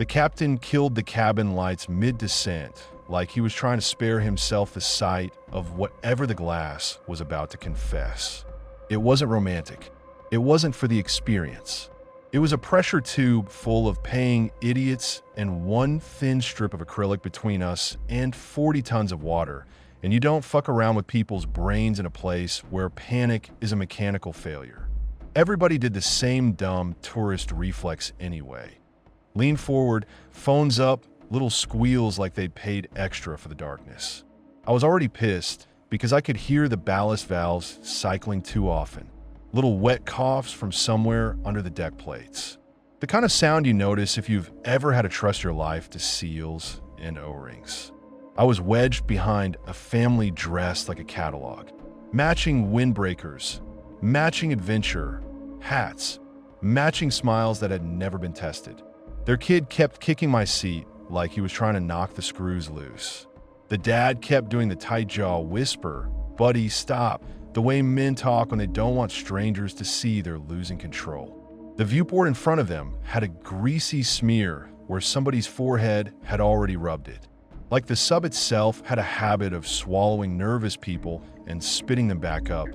The captain killed the cabin lights mid-descent, like he was trying to spare himself the sight of whatever the glass was about to confess. It wasn't romantic. It wasn't for the experience. It was a pressure tube full of paying idiots and one thin strip of acrylic between us and 40 tons of water. And you don't fuck around with people's brains in a place where panic is a mechanical failure. Everybody did the same dumb tourist reflex anyway. Lean forward, phones up, little squeals like they'd paid extra for the darkness. I was already pissed because I could hear the ballast valves cycling too often. Little wet coughs from somewhere under the deck plates. The kind of sound you notice if you've ever had to trust your life to seals and O-rings. I was wedged behind a family dressed like a catalog. Matching windbreakers, matching adventure, hats, matching smiles that had never been tested. Their kid kept kicking my seat like he was trying to knock the screws loose. The dad kept doing the tight jaw whisper, "Buddy, stop," the way men talk when they don't want strangers to see they're losing control. The viewport in front of them had a greasy smear where somebody's forehead had already rubbed it. Like the sub itself had a habit of swallowing nervous people and spitting them back up,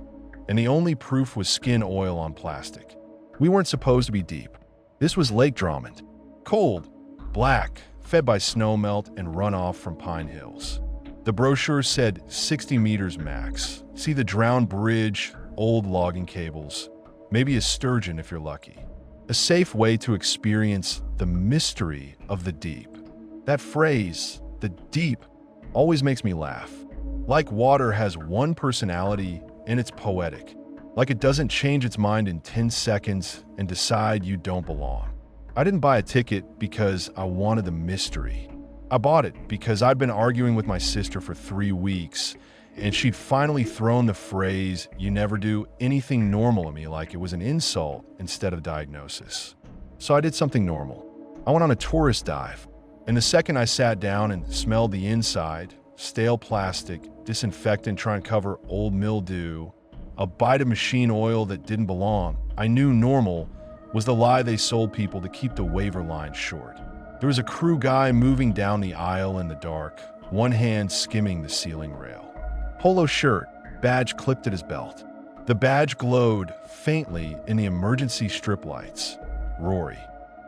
and the only proof was skin oil on plastic. We weren't supposed to be deep. This was Lake Drummond. Cold, black, fed by snowmelt and runoff from pine hills. The brochure said 60 meters max. See the drowned bridge, old logging cables, maybe a sturgeon if you're lucky. A safe way to experience the mystery of the deep. That phrase, the deep, always makes me laugh. Like water has one personality and it's poetic. Like it doesn't change its mind in 10 seconds and decide you don't belong. I didn't buy a ticket because I wanted the mystery. I bought it because I'd been arguing with my sister for 3 weeks, and she'd finally thrown the phrase, "You never do anything normal," at me like it was an insult instead of diagnosis. So I did something normal. I went on a tourist dive, and the second I sat down and smelled the inside, stale plastic, disinfectant trying to cover old mildew, a bite of machine oil that didn't belong, I knew normal was the lie they sold people to keep the waiver line short. There was a crew guy moving down the aisle in the dark, one hand skimming the ceiling rail. Polo shirt, badge clipped at his belt. The badge glowed faintly in the emergency strip lights. Rory.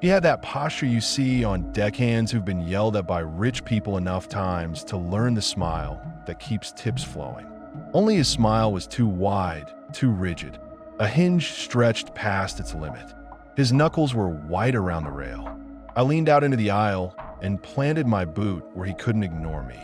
He had that posture you see on deckhands who've been yelled at by rich people enough times to learn the smile that keeps tips flowing. Only his smile was too wide, too rigid. A hinge stretched past its limit. His knuckles were white around the rail. I leaned out into the aisle and planted my boot where he couldn't ignore me.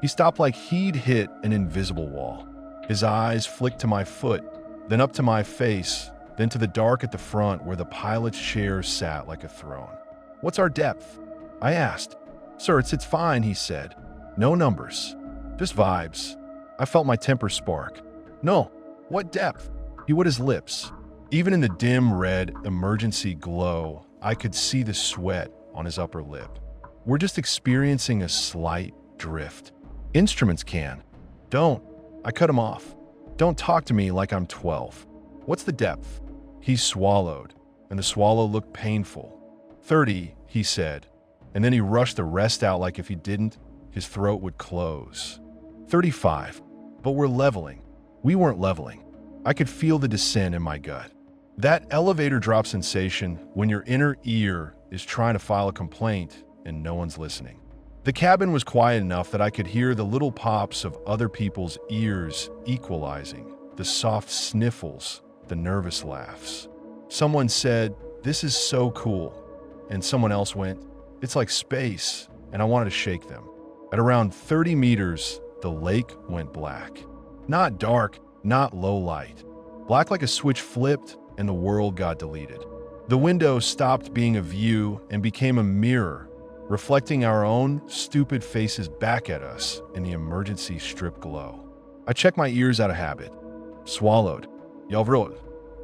He stopped like he'd hit an invisible wall. His eyes flicked to my foot, then up to my face, then to the dark at the front where the pilot's chair sat like a throne. "What's our depth?" I asked. "Sir, it's fine," he said. "No numbers. Just vibes." I felt my temper spark. "No, what depth?" He wet his lips. Even in the dim red emergency glow, I could see the sweat on his upper lip. "We're just experiencing a slight drift. Instruments can." "Don't." I cut him off. "Don't talk to me like I'm 12. What's the depth?" He swallowed, and the swallow looked painful. 30, he said, and then he rushed the rest out like if he didn't, his throat would close. 35. But we're leveling. We weren't leveling. I could feel the descent in my gut. That elevator drop sensation when your inner ear is trying to file a complaint and no one's listening. The cabin was quiet enough that I could hear the little pops of other people's ears equalizing, the soft sniffles, the nervous laughs. Someone said, "This is so cool," and someone else went, "It's like space," and I wanted to shake them. At around 30 meters, the lake went black. Not dark, not low light. Black like a switch flipped and the world got deleted. The window stopped being a view and became a mirror, reflecting our own stupid faces back at us in the emergency strip glow. I checked my ears out of habit. Swallowed. Jag wrote.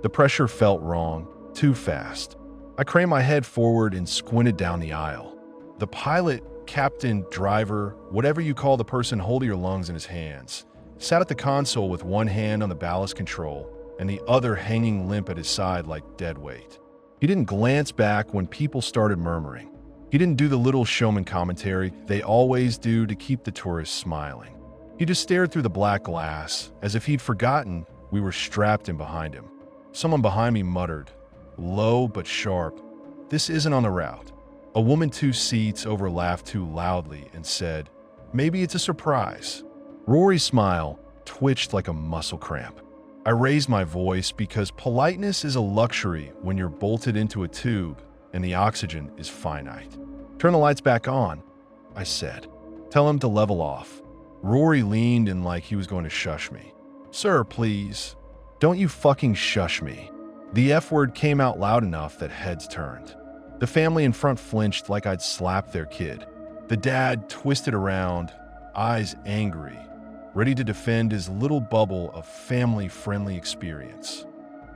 The pressure felt wrong, too fast. I craned my head forward and squinted down the aisle. The pilot, captain, driver, whatever you call the person holding your lungs in his hands, sat at the console with one hand on the ballast control and the other hanging limp at his side like dead weight. He didn't glance back when people started murmuring. He didn't do the little showman commentary they always do to keep the tourists smiling. He just stared through the black glass, as if he'd forgotten we were strapped in behind him. Someone behind me muttered, low but sharp, "This isn't on the route." A woman 2 seats over laughed too loudly and said, "Maybe it's a surprise." Rory's smile twitched like a muscle cramp. I raised my voice because politeness is a luxury when you're bolted into a tube and the oxygen is finite. "Turn the lights back on," I said. "Tell him to level off." Rory leaned in like he was going to shush me. "Sir, please. Don't you fucking shush me." The F word came out loud enough that heads turned. The family in front flinched like I'd slapped their kid. The dad twisted around, eyes angry, ready to defend his little bubble of family-friendly experience.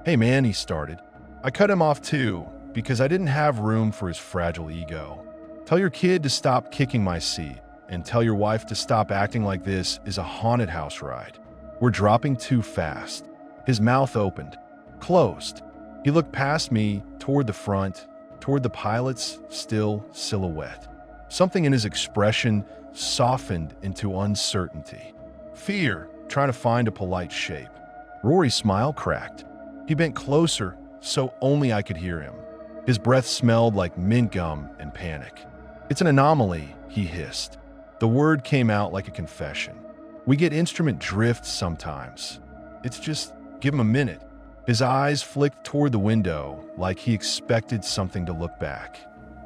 "Hey man," he started. I cut him off too, because I didn't have room for his fragile ego. "Tell your kid to stop kicking my seat, and tell your wife to stop acting like this is a haunted house ride. We're dropping too fast." His mouth opened, closed. He looked past me, toward the front, toward the pilot's still silhouette. Something in his expression softened into uncertainty. Fear, trying to find a polite shape. Rory's smile cracked. He bent closer, so only I could hear him. His breath smelled like mint gum and panic. "It's an anomaly," he hissed. The word came out like a confession. "We get instrument drift sometimes. It's just, give him a minute." His eyes flicked toward the window like he expected something to look back.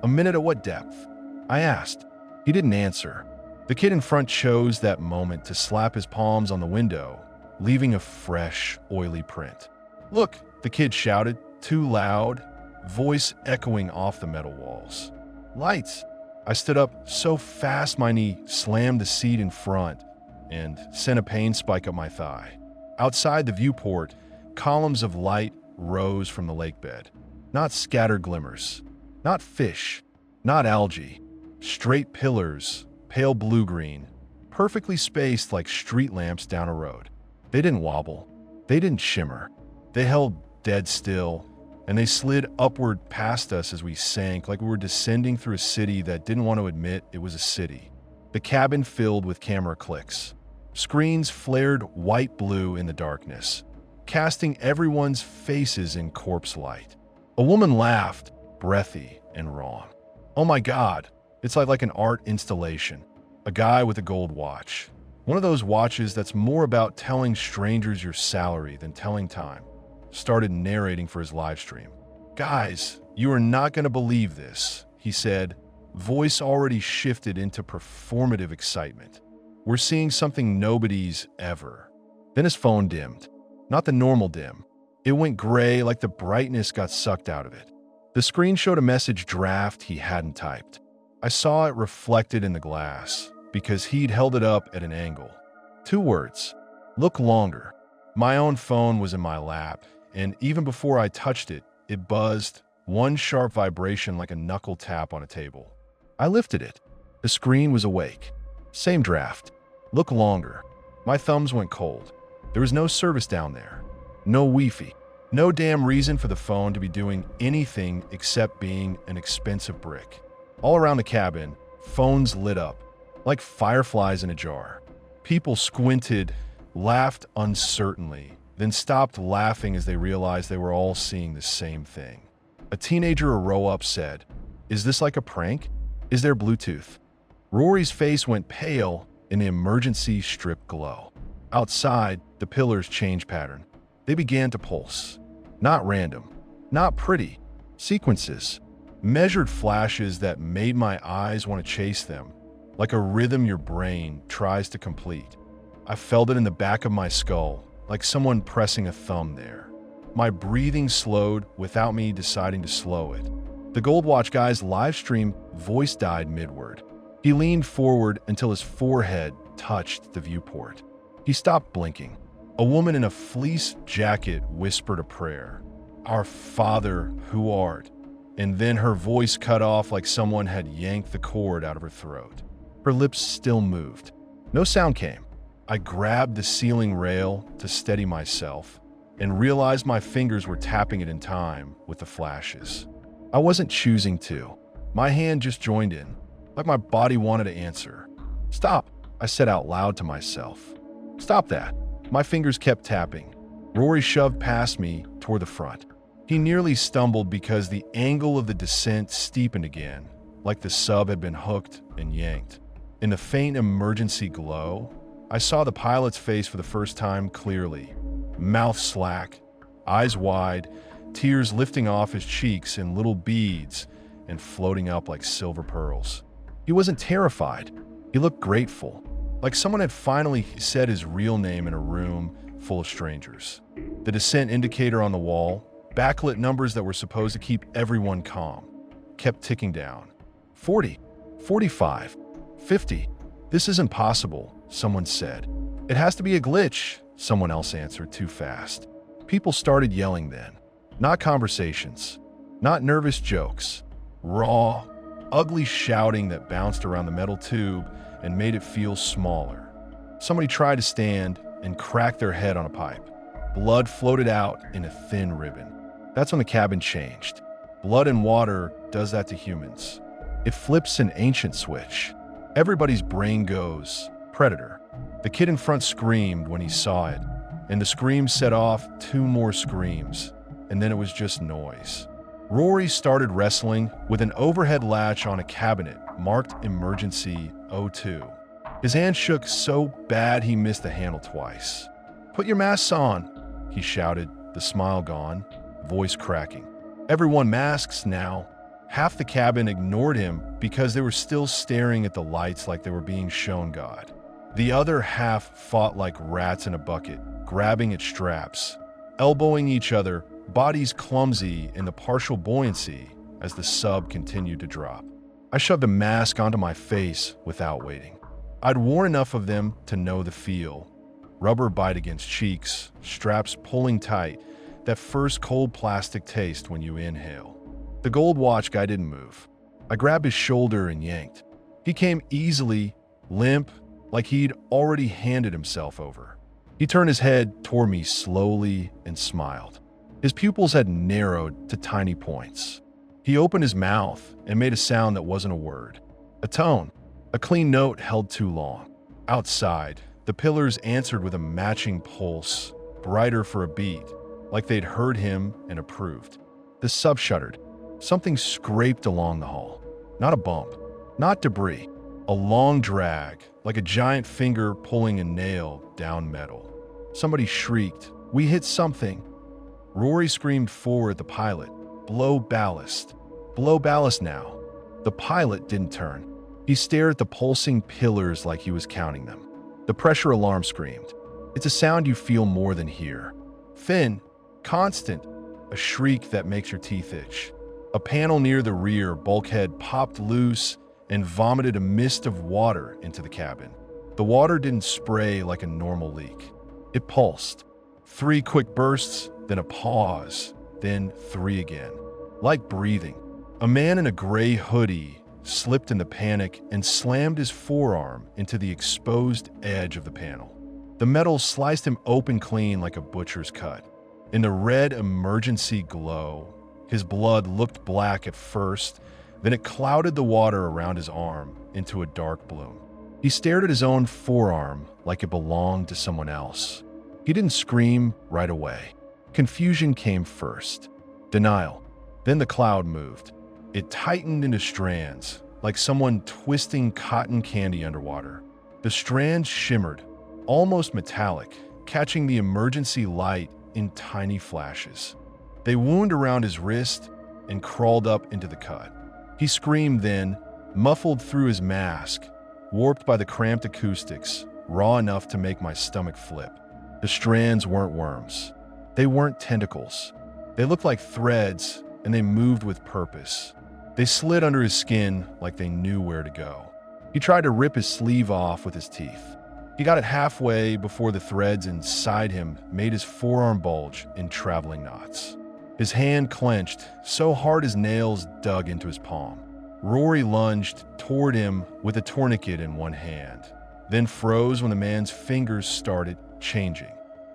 "A minute at what depth?" I asked. He didn't answer. The kid in front chose that moment to slap his palms on the window, leaving a fresh, oily print. "Look," the kid shouted, too loud, voice echoing off the metal walls. "Lights." I stood up so fast my knee slammed the seat in front and sent a pain spike up my thigh. Outside the viewport, columns of light rose from the lakebed. Not scattered glimmers, not fish, not algae. Straight pillars, pale blue-green, perfectly spaced like street lamps down a road. They didn't wobble. They didn't shimmer. They held dead still, and they slid upward past us as we sank like we were descending through a city that didn't want to admit it was a city. The cabin filled with camera clicks. Screens flared white-blue in the darkness, casting everyone's faces in corpse light. A woman laughed, breathy and wrong. "Oh my God, it's like an art installation." A guy with a gold watch. One of those watches that's more about telling strangers your salary than telling time. Started narrating for his live stream. "Guys, you are not going to believe this," he said, voice already shifted into performative excitement. "We're seeing something nobody's ever." Then his phone dimmed. Not the normal dim. It went gray like the brightness got sucked out of it. The screen showed a message draft he hadn't typed. I saw it reflected in the glass because he'd held it up at an angle. 2 words. "Look longer." My own phone was in my lap, and even before I touched it, it buzzed, one sharp vibration like a knuckle tap on a table. I lifted it. The screen was awake. Same draft. "Look longer." My thumbs went cold. There was no service down there. No Wi-Fi. No damn reason for the phone to be doing anything except being an expensive brick. All around the cabin, phones lit up, like fireflies in a jar. People squinted, laughed uncertainly, then stopped laughing as they realized they were all seeing the same thing. A teenager a row up said, "Is this like a prank? Is there Bluetooth?" Rory's face went pale in the emergency strip glow. Outside, the pillars changed pattern. They began to pulse. Not random, not pretty. Sequences. Measured flashes that made my eyes want to chase them, like a rhythm your brain tries to complete. I felt it in the back of my skull, like someone pressing a thumb there. My breathing slowed without me deciding to slow it. The Gold Watch guy's live stream voice died midword. He leaned forward until his forehead touched the viewport. He stopped blinking. A woman in a fleece jacket whispered a prayer. "Our Father who art," and then her voice cut off like someone had yanked the cord out of her throat. Her lips still moved. No sound came. I grabbed the ceiling rail to steady myself and realized my fingers were tapping it in time with the flashes. I wasn't choosing to. My hand just joined in, like my body wanted to answer. "Stop," I said out loud to myself. "Stop that." My fingers kept tapping. Rory shoved past me toward the front. He nearly stumbled because the angle of the descent steepened again, like the sub had been hooked and yanked. In the faint emergency glow, I saw the pilot's face for the first time clearly. Mouth slack, eyes wide, tears lifting off his cheeks in little beads and floating up like silver pearls. He wasn't terrified. He looked grateful, like someone had finally said his real name in a room full of strangers. The descent indicator on the wall, backlit numbers that were supposed to keep everyone calm, kept ticking down. 40, 45, 50. "This isn't possible," someone said. "It has to be a glitch," someone else answered too fast. People started yelling then. Not conversations, not nervous jokes. Raw, ugly shouting that bounced around the metal tube and made it feel smaller. Somebody tried to stand and cracked their head on a pipe. Blood floated out in a thin ribbon. That's when the cabin changed. Blood and water does that to humans. It flips an ancient switch. Everybody's brain goes, "Predator." The kid in front screamed when he saw it, and the scream set off 2 more screams, and then it was just noise. Rory started wrestling with an overhead latch on a cabinet marked Emergency 02. His hand shook so bad he missed the handle twice. "Put your masks on," he shouted, the smile gone, voice cracking. Everyone masks now. Half the cabin ignored him because they were still staring at the lights like they were being shown God. The other half fought like rats in a bucket, grabbing at straps, elbowing each other, bodies clumsy in the partial buoyancy as the sub continued to drop. I shoved a mask onto my face without waiting. I'd worn enough of them to know the feel. Rubber bite against cheeks, straps pulling tight, that first cold plastic taste when you inhale. The gold watch guy didn't move. I grabbed his shoulder and yanked. He came easily, limp, like he'd already handed himself over. He turned his head toward me slowly and smiled. His pupils had narrowed to tiny points. He opened his mouth and made a sound that wasn't a word. A tone, a clean note held too long. Outside, the pillars answered with a matching pulse, brighter for a beat, like they'd heard him and approved. The sub shuddered. Something scraped along the hull. Not a bump, not debris. A long drag, like a giant finger pulling a nail down metal. Somebody shrieked, "We hit something!" Rory screamed forward at the pilot, "Blow ballast. Blow ballast now." The pilot didn't turn. He stared at the pulsing pillars like he was counting them. The pressure alarm screamed. It's a sound you feel more than hear. Thin, constant, a shriek that makes your teeth itch. A panel near the rear bulkhead popped loose and vomited a mist of water into the cabin. The water didn't spray like a normal leak. It pulsed. 3 quick bursts, then a pause, then 3 again. Like breathing. A man in a gray hoodie slipped in the panic and slammed his forearm into the exposed edge of the panel. The metal sliced him open clean like a butcher's cut. In the red emergency glow, his blood looked black at first, then it clouded the water around his arm into a dark bloom. He stared at his own forearm like it belonged to someone else. He didn't scream right away. Confusion came first. Denial. Then the cloud moved. It tightened into strands, like someone twisting cotton candy underwater. The strands shimmered, almost metallic, catching the emergency light in tiny flashes. They wound around his wrist and crawled up into the cut. He screamed then, muffled through his mask, warped by the cramped acoustics, raw enough to make my stomach flip. The strands weren't worms. They weren't tentacles. They looked like threads, and they moved with purpose. They slid under his skin like they knew where to go. He tried to rip his sleeve off with his teeth. He got it halfway before the threads inside him made his forearm bulge in traveling knots. His hand clenched so hard his nails dug into his palm. Rory lunged toward him with a tourniquet in one hand, then froze when the man's fingers started changing.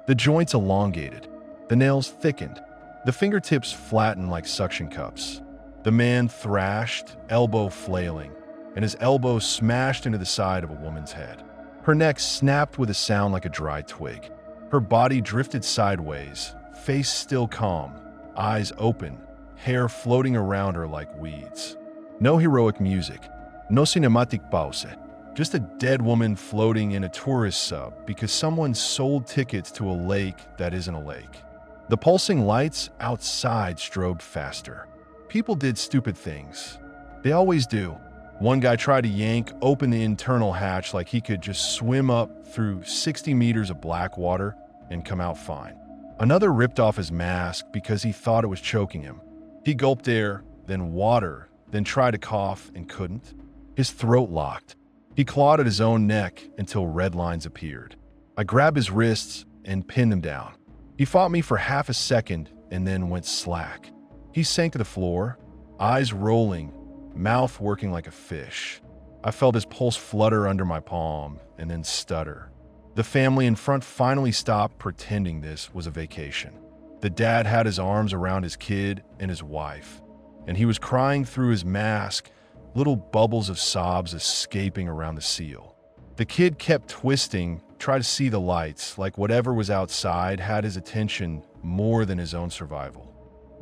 The joints elongated. The nails thickened. The fingertips flattened like suction cups. The man thrashed, elbow flailing, and his elbow smashed into the side of a woman's head. Her neck snapped with a sound like a dry twig. Her body drifted sideways, face still calm, eyes open, hair floating around her like weeds. No heroic music, no cinematic pause, just a dead woman floating in a tourist sub because someone sold tickets to a lake that isn't a lake. The pulsing lights outside strobed faster. People did stupid things. They always do. One guy tried to yank open the internal hatch like he could just swim up through 60 meters of black water and come out fine. Another ripped off his mask because he thought it was choking him. He gulped air, then water, then tried to cough and couldn't. His throat locked. He clawed at his own neck until red lines appeared. I grabbed his wrists and pinned him down. He fought me for half a second and then went slack. He sank to the floor, eyes rolling, mouth working like a fish. I felt his pulse flutter under my palm and then stutter. The family in front finally stopped pretending this was a vacation. The dad had his arms around his kid and his wife, and he was crying through his mask, little bubbles of sobs escaping around the seal. The kid kept twisting, tried to see the lights, like whatever was outside had his attention more than his own survival.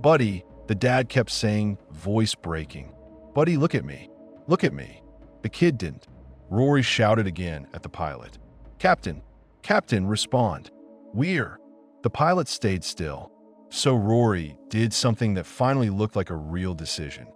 "Buddy," the dad kept saying, voice breaking. "Buddy, look at me. Look at me." The kid didn't. Rory shouted again at the pilot. "Captain, Captain, respond. We're." The pilot stayed still. So Rory did something that finally looked like a real decision.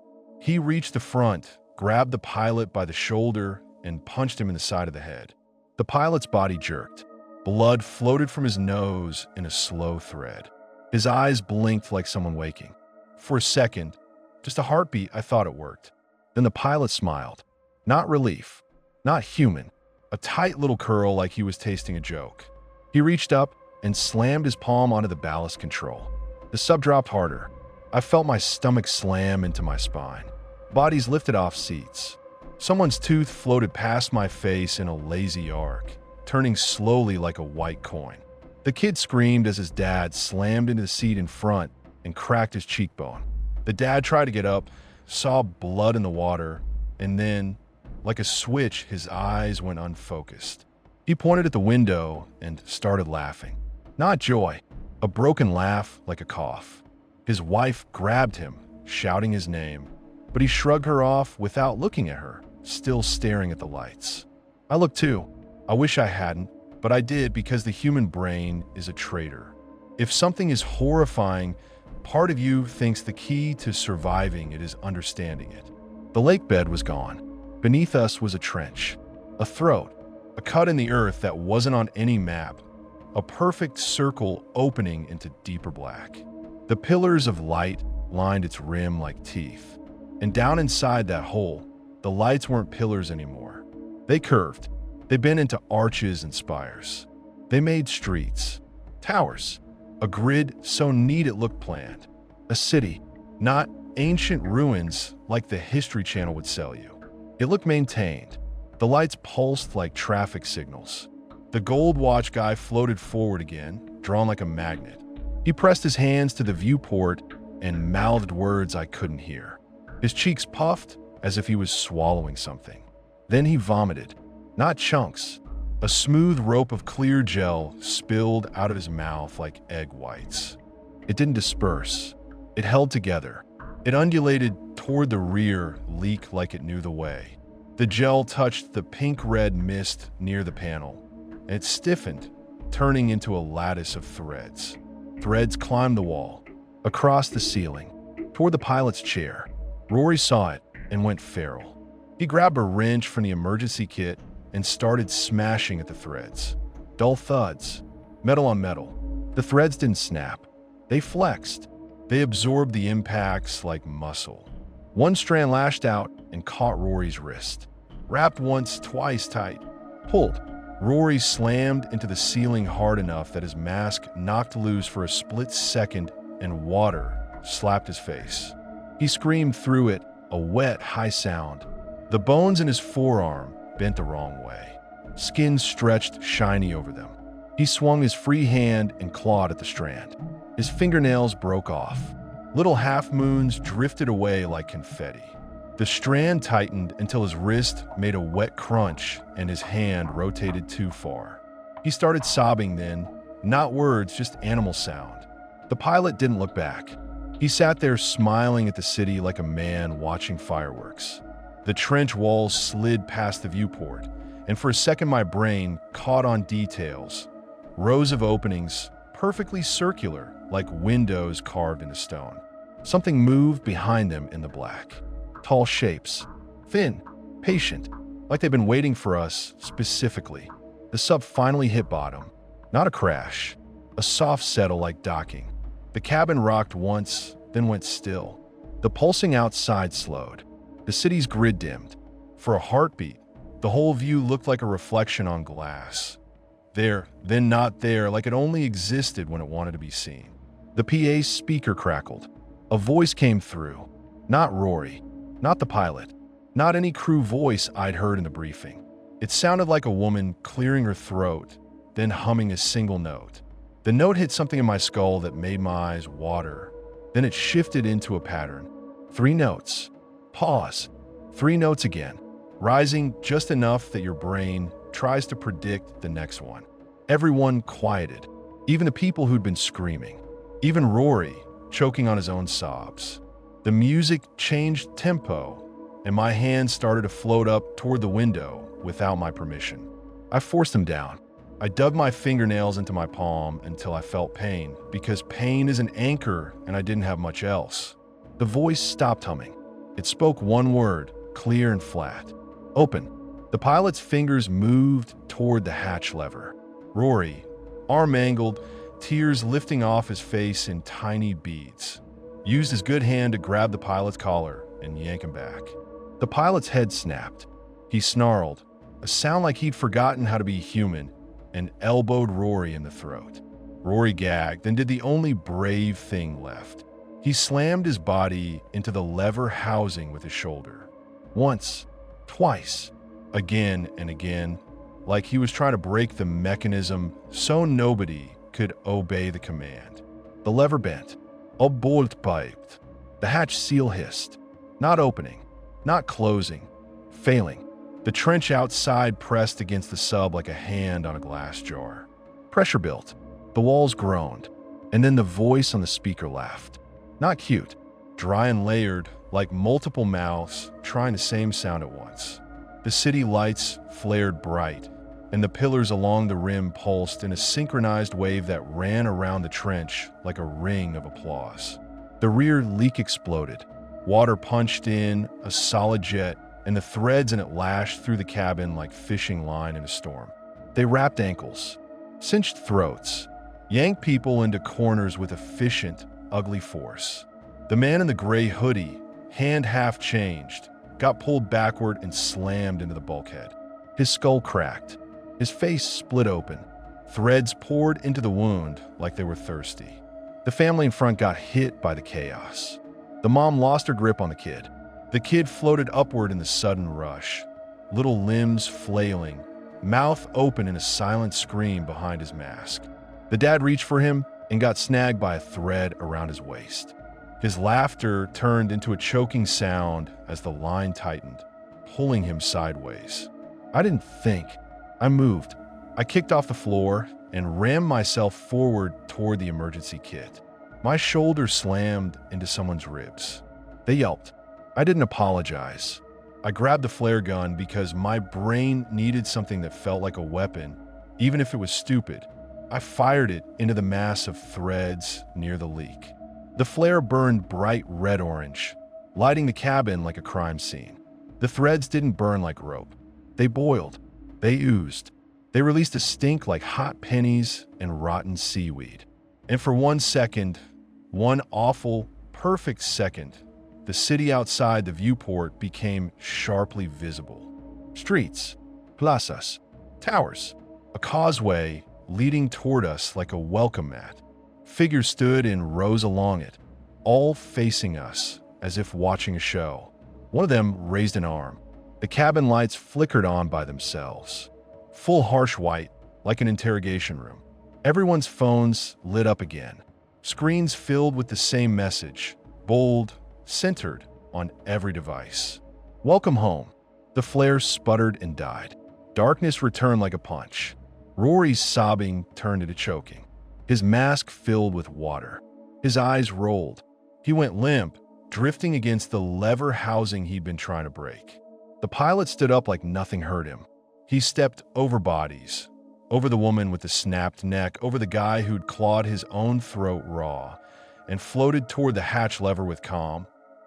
He reached the front, grabbed the pilot by the shoulder, and punched him in the side of the head. The pilot's body jerked. Blood floated from his nose in a slow thread. His eyes blinked like someone waking. For a second, just a heartbeat, I thought it worked. Then the pilot smiled. Not relief, not human, a tight little curl like he was tasting a joke. He reached up and slammed his palm onto the ballast control. The sub dropped harder. I felt my stomach slam into my spine. Bodies lifted off seats. Someone's tooth floated past my face in a lazy arc, turning slowly like a white coin. The kid screamed as his dad slammed into the seat in front and cracked his cheekbone. The dad tried to get up, saw blood in the water, and then, like a switch, his eyes went unfocused. He pointed at the window and started laughing. Not joy, a broken laugh like a cough. His wife grabbed him, shouting his name, but he shrugged her off without looking at her, still staring at the lights. I looked too. I wish I hadn't, but I did because the human brain is a traitor. If something is horrifying, part of you thinks the key to surviving it is understanding it. The lake bed was gone. Beneath us was a trench, a throat, a cut in the earth that wasn't on any map, a perfect circle opening into deeper black. The pillars of light lined its rim like teeth, and down inside that hole, the lights weren't pillars anymore. They curved. They bent into arches and spires. They made streets, towers, a grid so neat it looked planned. A city, not ancient ruins like the History Channel would sell you. It looked maintained. The lights pulsed like traffic signals. The gold watch guy floated forward again, drawn like a magnet. He pressed his hands to the viewport and mouthed words I couldn't hear. His cheeks puffed as if he was swallowing something. Then he vomited. Not chunks. A smooth rope of clear gel spilled out of his mouth like egg whites. It didn't disperse. It held together. It undulated toward the rear leak like it knew the way. The gel touched the pink-red mist near the panel, and it stiffened, turning into a lattice of threads. Threads climbed the wall, across the ceiling, toward the pilot's chair. Rory saw it and went feral. He grabbed a wrench from the emergency kit and started smashing at the threads. Dull thuds, metal on metal. The threads didn't snap. They flexed. They absorbed the impacts like muscle. One strand lashed out and caught Rory's wrist. Wrapped once, twice tight. Pulled. Rory slammed into the ceiling hard enough that his mask knocked loose for a split second and water slapped his face. He screamed through it, a wet, high sound. The bones in his forearm bent the wrong way. Skin stretched shiny over them. He swung his free hand and clawed at the strand. His fingernails broke off. Little half-moons drifted away like confetti. The strand tightened until his wrist made a wet crunch and his hand rotated too far. He started sobbing then, not words, just animal sound. The pilot didn't look back. He sat there smiling at the city like a man watching fireworks. The trench walls slid past the viewport, and for a second my brain caught on details. Rows of openings, perfectly circular, like windows carved into stone. Something moved behind them in the black. Tall shapes, thin, patient, like they'd been waiting for us specifically. The sub finally hit bottom. Not a crash, a soft settle like docking. The cabin rocked once, then went still. The pulsing outside slowed. The city's grid dimmed. For a heartbeat, the whole view looked like a reflection on glass. There, then not there, like it only existed when it wanted to be seen. The PA's speaker crackled. A voice came through. Not Rory, not the pilot, not any crew voice I'd heard in the briefing. It sounded like a woman clearing her throat, then humming a single note. The note hit something in my skull that made my eyes water. Then it shifted into a pattern. 3 notes. Pause. 3 notes again, rising just enough that your brain tries to predict the next one. Everyone quieted, even the people who'd been screaming. Even Rory, choking on his own sobs. The music changed tempo, and my hands started to float up toward the window without my permission. I forced them down. I dug my fingernails into my palm until I felt pain, because pain is an anchor and I didn't have much else. The voice stopped humming. It spoke one word, clear and flat. Open. The pilot's fingers moved toward the hatch lever. Rory, arm angled, tears lifting off his face in tiny beads, used his good hand to grab the pilot's collar and yank him back. The pilot's head snapped. He snarled, a sound like he'd forgotten how to be human, and elbowed Rory in the throat. Rory gagged and did the only brave thing left. He slammed his body into the lever housing with his shoulder. Once, twice, again and again, like he was trying to break the mechanism so nobody could obey the command. The lever bent. A bolt piped. The hatch seal hissed. Not opening, not closing, failing. The trench outside pressed against the sub like a hand on a glass jar. Pressure built. The walls groaned. And then the voice on the speaker laughed. Not cute, dry and layered, like multiple mouths trying the same sound at once. The city lights flared bright, and the pillars along the rim pulsed in a synchronized wave that ran around the trench like a ring of applause. The rear leak exploded. Water punched in, a solid jet, and the threads in it lashed through the cabin like fishing line in a storm. They wrapped ankles, cinched throats, yanked people into corners with efficient, ugly force. The man in the gray hoodie, hand half changed, got pulled backward and slammed into the bulkhead. His skull cracked. His face split open. Threads poured into the wound like they were thirsty. The family in front got hit by the chaos. The mom lost her grip on the kid. The kid floated upward in the sudden rush, little limbs flailing, mouth open in a silent scream behind his mask. The dad reached for him and got snagged by a thread around his waist. His laughter turned into a choking sound as the line tightened, pulling him sideways. I didn't think. I moved. I kicked off the floor and rammed myself forward toward the emergency kit. My shoulder slammed into someone's ribs. They yelped. I didn't apologize. I grabbed the flare gun because my brain needed something that felt like a weapon, even if it was stupid. I fired it into the mass of threads near the leak. The flare burned bright red-orange, lighting the cabin like a crime scene. The threads didn't burn like rope. They boiled. They oozed. They released a stink like hot pennies and rotten seaweed. And for 1 second, one awful, perfect second, the city outside the viewport became sharply visible. Streets, plazas, towers, a causeway leading toward us like a welcome mat. Figures stood in rows along it, all facing us as if watching a show. One of them raised an arm. The cabin lights flickered on by themselves. Full harsh white, like an interrogation room. Everyone's phones lit up again. Screens filled with the same message, bold, centered on every device. Welcome home. The flare sputtered and died. Darkness returned like a punch. Rory's sobbing turned into choking. His mask filled with water. His eyes rolled. He went limp, drifting against the lever housing he'd been trying to break. The pilot stood up like nothing hurt him. He stepped over bodies, over the woman with the snapped neck, over the guy who'd clawed his own throat raw, and floated toward the hatch lever with calm,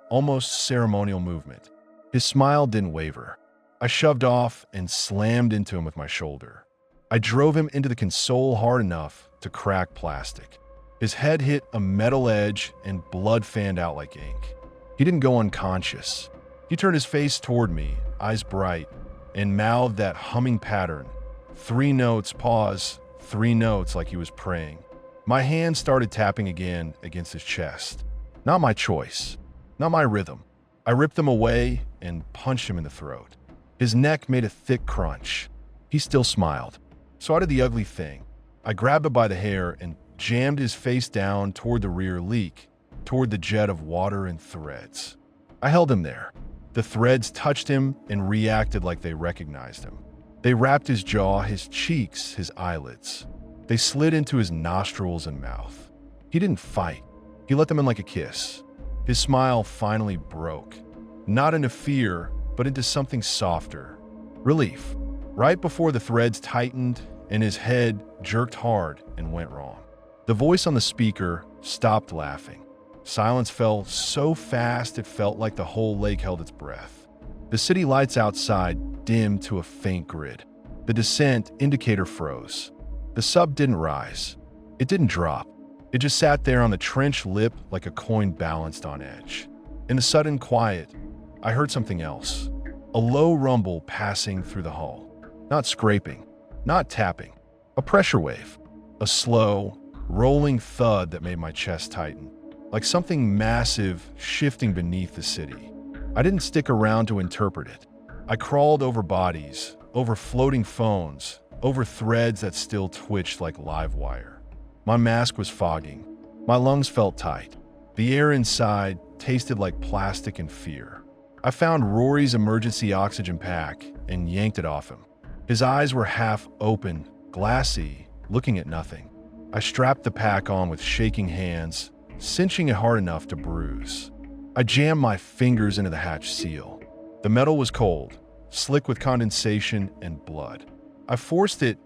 almost ceremonial movement. His smile didn't waver. I shoved off and slammed into him with my shoulder. I drove him into the console hard enough to crack plastic. His head hit a metal edge and blood fanned out like ink. He didn't go unconscious. He turned his face toward me, eyes bright, and mouthed that humming pattern. 3 notes, pause, 3 notes like he was praying. My hand started tapping again against his chest. Not my choice, not my rhythm. I ripped them away and punched him in the throat. His neck made a thick crunch. He still smiled. So I did the ugly thing. I grabbed him by the hair and jammed his face down toward the rear leak, toward the jet of water and threads. I held him there. The threads touched him and reacted like they recognized him. They wrapped his jaw, his cheeks, his eyelids. They slid into his nostrils and mouth. He didn't fight. He let them in like a kiss. His smile finally broke. Not into fear, but into something softer. Relief. Right before the threads tightened and his head jerked hard and went wrong. The voice on the speaker stopped laughing. Silence fell so fast it felt like the whole lake held its breath. The city lights outside dimmed to a faint grid. The descent indicator froze. The sub didn't rise. It didn't drop. It just sat there on the trench lip like a coin balanced on edge. In the sudden quiet, I heard something else. A low rumble passing through the hull. Not scraping, not tapping. A pressure wave. A slow, rolling thud that made my chest tighten. Like something massive shifting beneath the city. I didn't stick around to interpret it. I crawled over bodies, over floating phones, over threads that still twitched like live wire. My mask was fogging. My lungs felt tight. The air inside tasted like plastic and fear. I found Rory's emergency oxygen pack and yanked it off him. His eyes were half open, glassy, looking at nothing. I strapped the pack on with shaking hands, cinching it hard enough to bruise. I jammed my fingers into the hatch seal. The metal was cold, slick with condensation and blood. I forced it,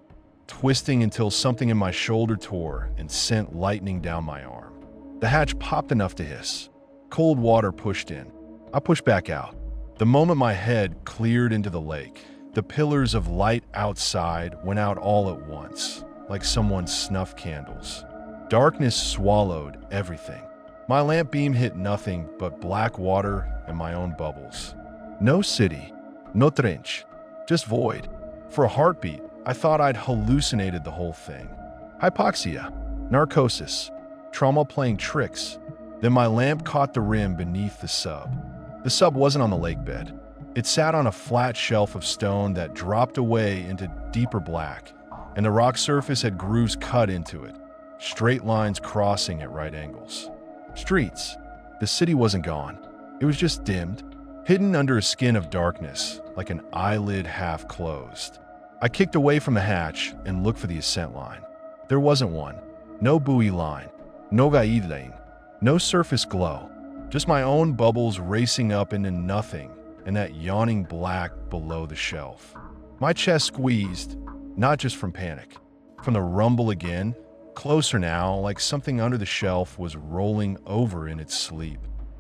twisting until something in my shoulder tore and sent lightning down my arm. The hatch popped enough to hiss. Cold water pushed in. I pushed back out. The moment my head cleared into the lake, the pillars of light outside went out all at once, like someone snuffed candles. Darkness swallowed everything. My lamp beam hit nothing but black water and my own bubbles. No city, no trench, just void. For a heartbeat, I thought I'd hallucinated the whole thing. Hypoxia, narcosis, trauma playing tricks. Then my lamp caught the rim beneath the sub. The sub wasn't on the lake bed. It sat on a flat shelf of stone that dropped away into deeper black, and the rock surface had grooves cut into it, straight lines crossing at right angles. Streets. The city wasn't gone. It was just dimmed, hidden under a skin of darkness, like an eyelid half closed. I kicked away from the hatch and looked for the ascent line. There wasn't one. No buoy line. No guide lane. No surface glow. Just my own bubbles racing up into nothing and that yawning black below the shelf. My chest squeezed, not just from panic. From the rumble again, closer now, like something under the shelf was rolling over in its sleep.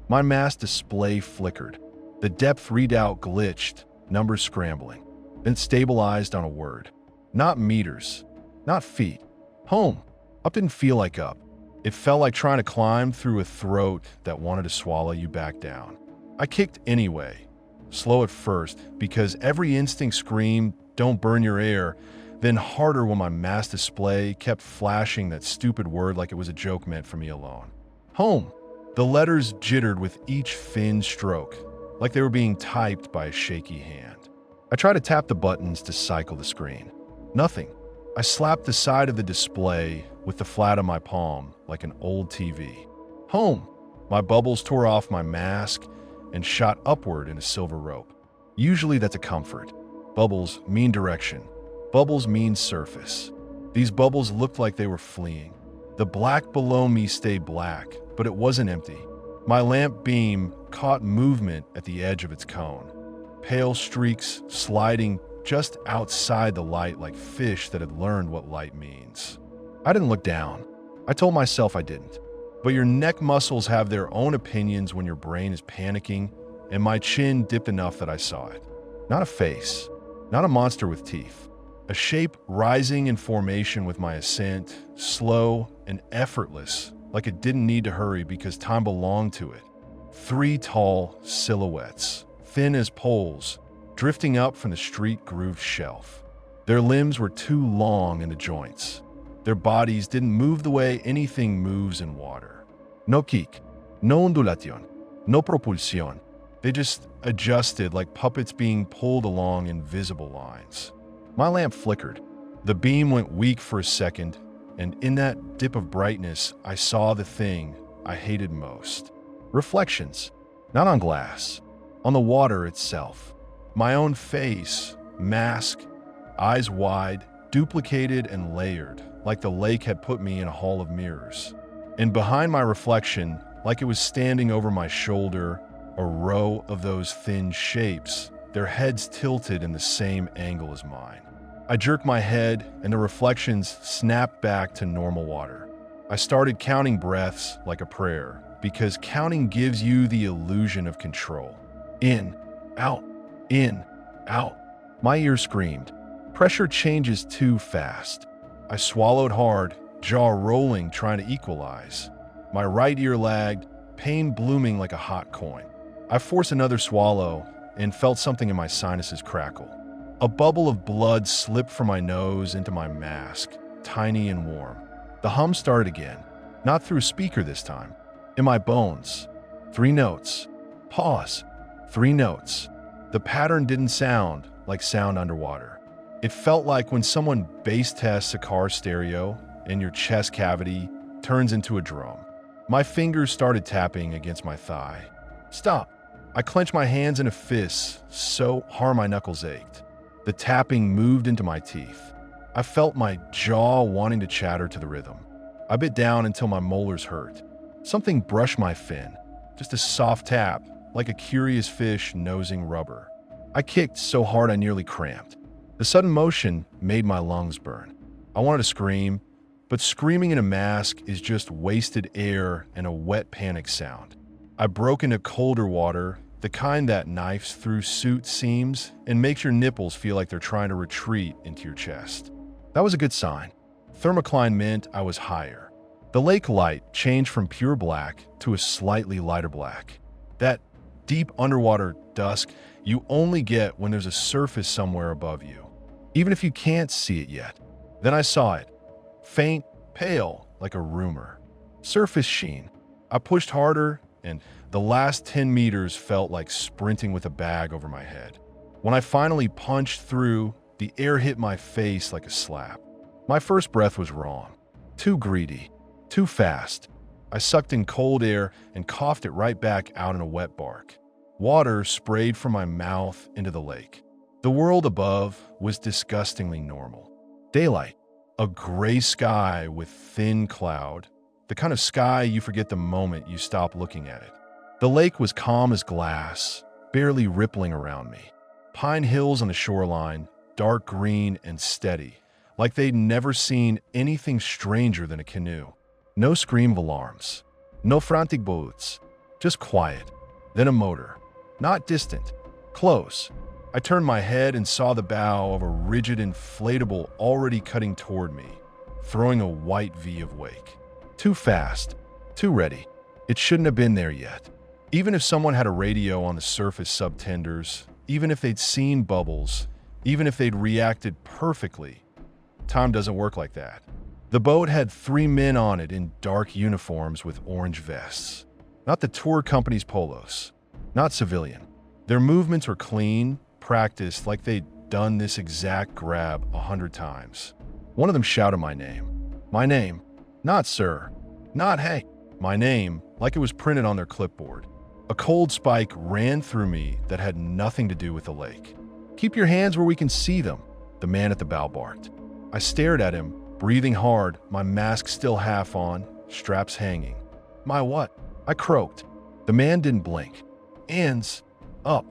My mask display flickered. The depth readout glitched, numbers scrambling. Then stabilized on a word. Not meters, not feet. Home. Up didn't feel like up. It felt like trying to climb through a throat that wanted to swallow you back down. I kicked anyway. Slow at first, because every instinct screamed, "Don't burn your air," then harder when my mask display kept flashing that stupid word like it was a joke meant for me alone. Home. The letters jittered with each thin stroke, like they were being typed by a shaky hand. I tried to tap the buttons to cycle the screen. Nothing. I slapped the side of the display with the flat of my palm like an old TV. Home. My bubbles tore off my mask and shot upward in a silver rope. Usually that's a comfort. Bubbles mean direction. Bubbles mean surface. These bubbles looked like they were fleeing. The black below me stayed black, but it wasn't empty. My lamp beam caught movement at the edge of its cone. Pale streaks sliding just outside the light like fish that had learned what light means. I didn't look down. I told myself I didn't. But your neck muscles have their own opinions when your brain is panicking, and my chin dipped enough that I saw it. Not a face, not a monster with teeth. A shape rising in formation with my ascent, slow and effortless, like it didn't need to hurry because time belonged to it. 3 tall silhouettes, thin as poles, drifting up from the street-grooved shelf. Their limbs were too long in the joints. Their bodies didn't move the way anything moves in water. No kick, no ondulación, no propulsión. They just adjusted like puppets being pulled along invisible lines. My lamp flickered. The beam went weak for a second, and in that dip of brightness, I saw the thing I hated most. Reflections, not on glass, on the water itself. My own face, mask, eyes wide, duplicated and layered, like the lake had put me in a hall of mirrors. And behind my reflection, like it was standing over my shoulder, a row of those thin shapes, their heads tilted in the same angle as mine. I jerked my head, and the reflections snapped back to normal water. I started counting breaths like a prayer, because counting gives you the illusion of control. In, out, in, out. My ears screamed. Pressure changes too fast. I swallowed hard, jaw rolling, trying to equalize. My right ear lagged, pain blooming like a hot coin. I forced another swallow and felt something in my sinuses crackle. A bubble of blood slipped from my nose into my mask, tiny and warm. The hum started again, not through a speaker this time. In my bones. 3 notes. Pause. 3 notes. The pattern didn't sound like sound underwater. It felt like when someone bass tests a car stereo and your chest cavity turns into a drum. My fingers started tapping against my thigh. Stop. I clenched my hands in a fist so hard my knuckles ached. The tapping moved into my teeth. I felt my jaw wanting to chatter to the rhythm. I bit down until my molars hurt. Something brushed my fin, just a soft tap, like a curious fish nosing rubber. I kicked so hard I nearly cramped. The sudden motion made my lungs burn. I wanted to scream, but screaming in a mask is just wasted air and a wet panic sound. I broke into colder water, the kind that knifes through suit seams and makes your nipples feel like they're trying to retreat into your chest. That was a good sign. Thermocline meant I was higher. The lake light changed from pure black to a slightly lighter black. That deep underwater dusk you only get when there's a surface somewhere above you, even if you can't see it yet. Then I saw it. Faint, pale, like a rumor. Surface sheen. I pushed harder, and the last 10 meters felt like sprinting with a bag over my head. When I finally punched through, the air hit my face like a slap. My first breath was wrong. Too greedy. Too fast. I sucked in cold air and coughed it right back out in a wet bark. Water sprayed from my mouth into the lake. The world above was disgustingly normal. Daylight. A gray sky with thin cloud. The kind of sky you forget the moment you stop looking at it. The lake was calm as glass, barely rippling around me. Pine hills on the shoreline, dark green and steady, like they'd never seen anything stranger than a canoe. No scream of alarms, no frantic boats, just quiet. Then a motor. Not distant, close. I turned my head and saw the bow of a rigid inflatable already cutting toward me, throwing a white V of wake. Too fast, too ready. It shouldn't have been there yet. Even if someone had a radio on the surface subtenders, even if they'd seen bubbles, even if they'd reacted perfectly, time doesn't work like that. The boat had 3 men on it in dark uniforms with orange vests. Not the tour company's polos. Not civilian. Their movements were clean, practiced like they'd done this exact grab 100 times. One of them shouted my name. My name. Not sir. Not hey. My name, like it was printed on their clipboard. A cold spike ran through me that had nothing to do with the lake. "Keep your hands where we can see them," the man at the bow barked. I stared at him, breathing hard, my mask still half on, straps hanging. "My what?" I croaked. The man didn't blink. "Hands up."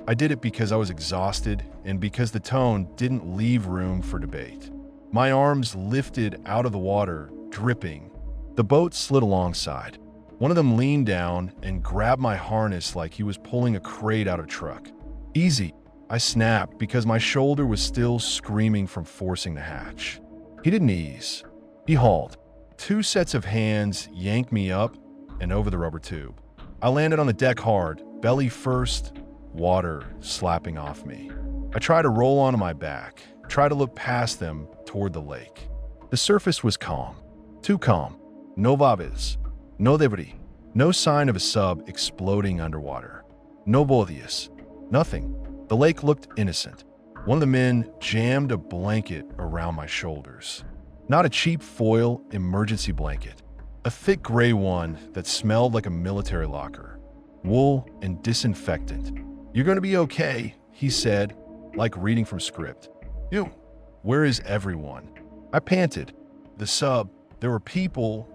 I did it because I was exhausted and because the tone didn't leave room for debate. My arms lifted out of the water, dripping. The boat slid alongside. One of them leaned down and grabbed my harness like he was pulling a crate out of a truck. "Easy," I snapped because my shoulder was still screaming from forcing the hatch. He didn't ease. He hauled. 2 sets of hands yanked me up and over the rubber tube. I landed on the deck hard, belly first, water slapping off me. I tried to roll onto my back, tried to look past them toward the lake. The surface was calm. Too calm. No vaves. No debris. No sign of a sub exploding underwater. No bodies. Nothing. The lake looked innocent. One of the men jammed a blanket around my shoulders. Not a cheap foil emergency blanket. A thick gray one that smelled like a military locker. Wool and disinfectant. "You're going to be okay," he said, like reading from script. "You, where is everyone?" I panted. "The sub, there were people."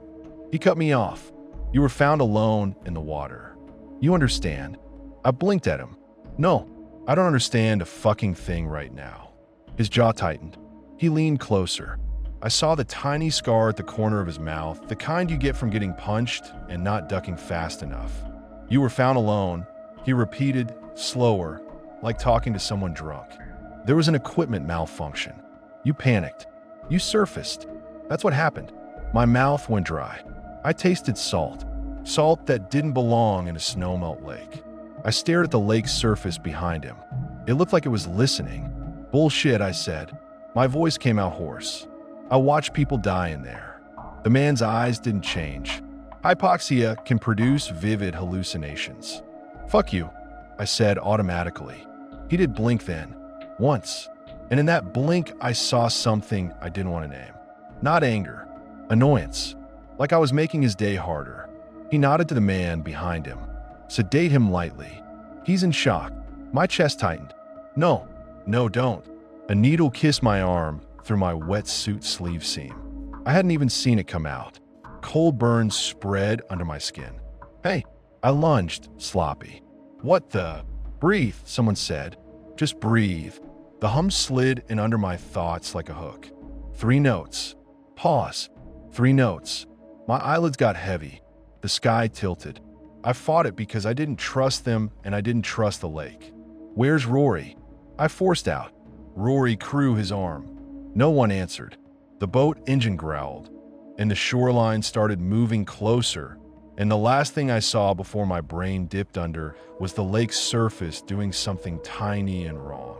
He cut me off. "You were found alone in the water. You understand?" I blinked at him. "No, I don't understand a fucking thing right now." His jaw tightened. He leaned closer. I saw the tiny scar at the corner of his mouth, the kind you get from getting punched and not ducking fast enough. "You were found alone," he repeated, slower, like talking to someone drunk. "There was an equipment malfunction. You panicked. You surfaced. That's what happened." My mouth went dry. I tasted salt. Salt that didn't belong in a snowmelt lake. I stared at the lake's surface behind him. It looked like it was listening. "Bullshit," I said. My voice came out hoarse. "I watched people die in there." The man's eyes didn't change. Hypoxia can produce vivid hallucinations. "Fuck you," I said automatically. He did blink then. Once. And in that blink, I saw something I didn't want to name. Not anger. Annoyance. Like I was making his day harder. He nodded to the man behind him. "Sedate him lightly. He's in shock." My chest tightened. "No, no, don't." A needle kissed my arm through my wetsuit sleeve seam. I hadn't even seen it come out. Cold burns spread under my skin. "Hey," I lunged, sloppy. "What the?" "Breathe," someone said. "Just breathe." The hum slid in under my thoughts like a hook. 3 notes. Pause. 3 notes. My eyelids got heavy. The sky tilted. I fought it because I didn't trust them and I didn't trust the lake. "Where's Rory?" I forced out. Rory crew his arm. No one answered. The boat engine growled, and the shoreline started moving closer, and the last thing I saw before my brain dipped under was the lake's surface doing something tiny and wrong.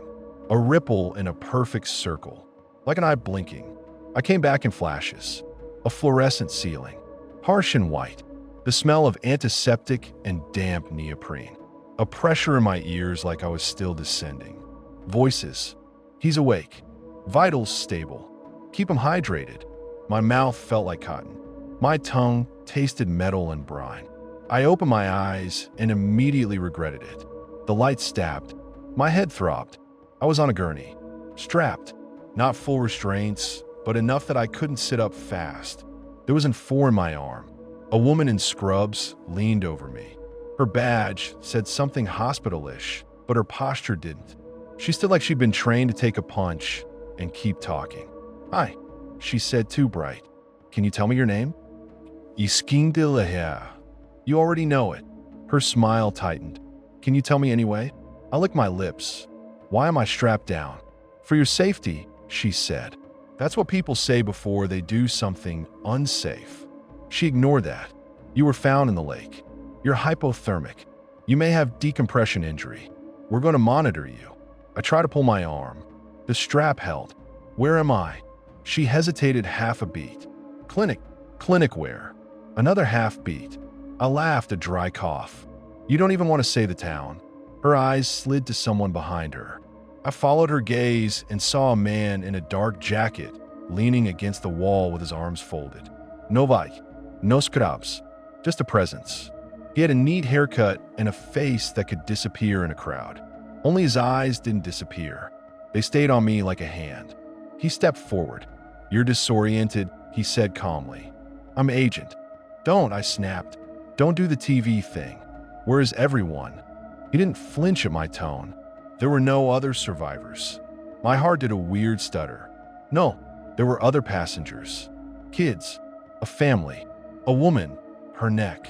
A ripple in a perfect circle, like an eye blinking. I came back in flashes. A fluorescent ceiling, harsh and white. The smell of antiseptic and damp neoprene. A pressure in my ears like I was still descending. Voices. "He's awake. Vitals stable. Keep him hydrated." My mouth felt like cotton. My tongue tasted metal and brine. I opened my eyes and immediately regretted it. The light stabbed. My head throbbed. I was on a gurney. Strapped. Not full restraints, but enough that I couldn't sit up fast. There was an IV in my arm. A woman in scrubs leaned over me. Her badge said something hospital-ish, but her posture didn't. She stood like she'd been trained to take a punch and keep talking. "Hi," she said, too bright. "Can you tell me your name?" "Iskin de la Hair." "You already know it." Her smile tightened. "Can you tell me anyway?" I licked my lips. "Why am I strapped down?" "For your safety," she said. That's what people say before they do something unsafe. She ignored that. "You were found in the lake. You're hypothermic. You may have decompression injury. We're going to monitor you." I tried to pull my arm. The strap held. "Where am I?" She hesitated half a beat. Clinic where?" Another half beat. I laughed, a dry cough. "You don't even want to say the town." Her eyes slid to someone behind her. I followed her gaze and saw a man in a dark jacket leaning against the wall with his arms folded. "Novak, no scrubs." just a presence. He had a neat haircut and a face that could disappear in a crowd. Only his eyes didn't disappear. They stayed on me like a hand. He stepped forward. "You're disoriented," he said calmly. "I'm Agent." "Don't," I snapped. "Don't do the TV thing. Where is everyone?" He didn't flinch at my tone. There were no other survivors. My heart did a weird stutter. No, there were other passengers. Kids. A family. A woman. Her neck.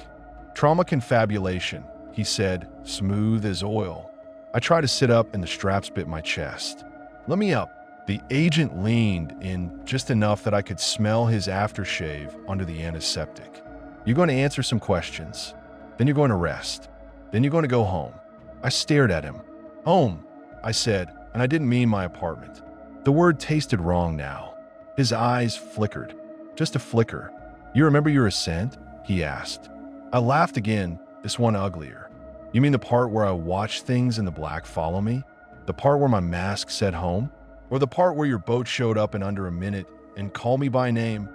"Trauma confabulation," he said, smooth as oil. I tried to sit up and the straps bit my chest. "Let me up." The agent leaned in just enough that I could smell his aftershave under the antiseptic. "You're going to answer some questions. Then you're going to rest. Then you're going to go home." I stared at him. "Home," I said, and I didn't mean my apartment. The word tasted wrong now. His eyes flickered. Just a flicker. "You remember your ascent?" he asked. I laughed again, this one uglier. "You mean the part where I watched things in the black follow me? The part where my mask said home? Or the part where your boat showed up in under a minute and called me by name?"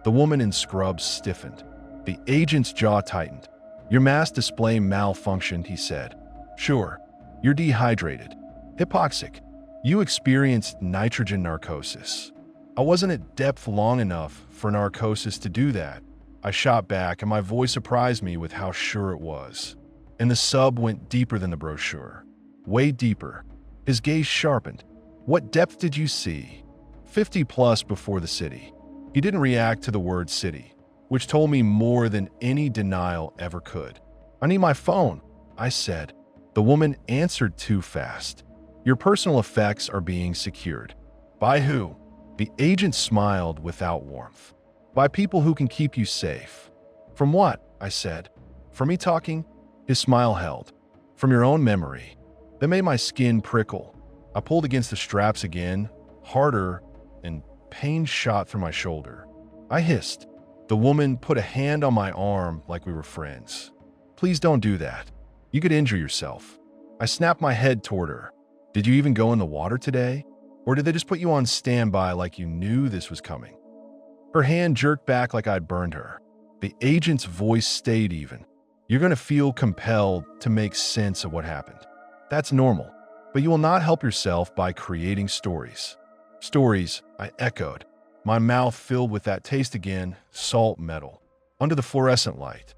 The woman in scrubs stiffened. The agent's jaw tightened. "Your mask display malfunctioned," he said. "Sure. You're dehydrated. Hypoxic. You experienced nitrogen narcosis." I wasn't at depth long enough for narcosis to do that. I shot back, and my voice surprised me with how sure it was. And the sub went deeper than the brochure. Way deeper. His gaze sharpened. "What depth did you see?" 50 plus before the city. He didn't react to the word city, which told me more than any denial ever could. "I need my phone," I said. The woman answered too fast. "Your personal effects are being secured." "By who?" The agent smiled without warmth. "By people who can keep you safe." "From what?" I said. "From me talking?" His smile held. "From your own memory." That made my skin prickle. I pulled against the straps again, harder, and pain shot through my shoulder. I hissed. The woman put a hand on my arm like we were friends. "Please don't do that. You could injure yourself." I snapped my head toward her. "Did you even go in the water today? Or did they just put you on standby like you knew this was coming?" Her hand jerked back like I'd burned her. The agent's voice stayed even. "You're going to feel compelled to make sense of what happened. That's normal. But you will not help yourself by creating stories." "Stories," I echoed, my mouth filled with that taste again, salt metal. Under the fluorescent light,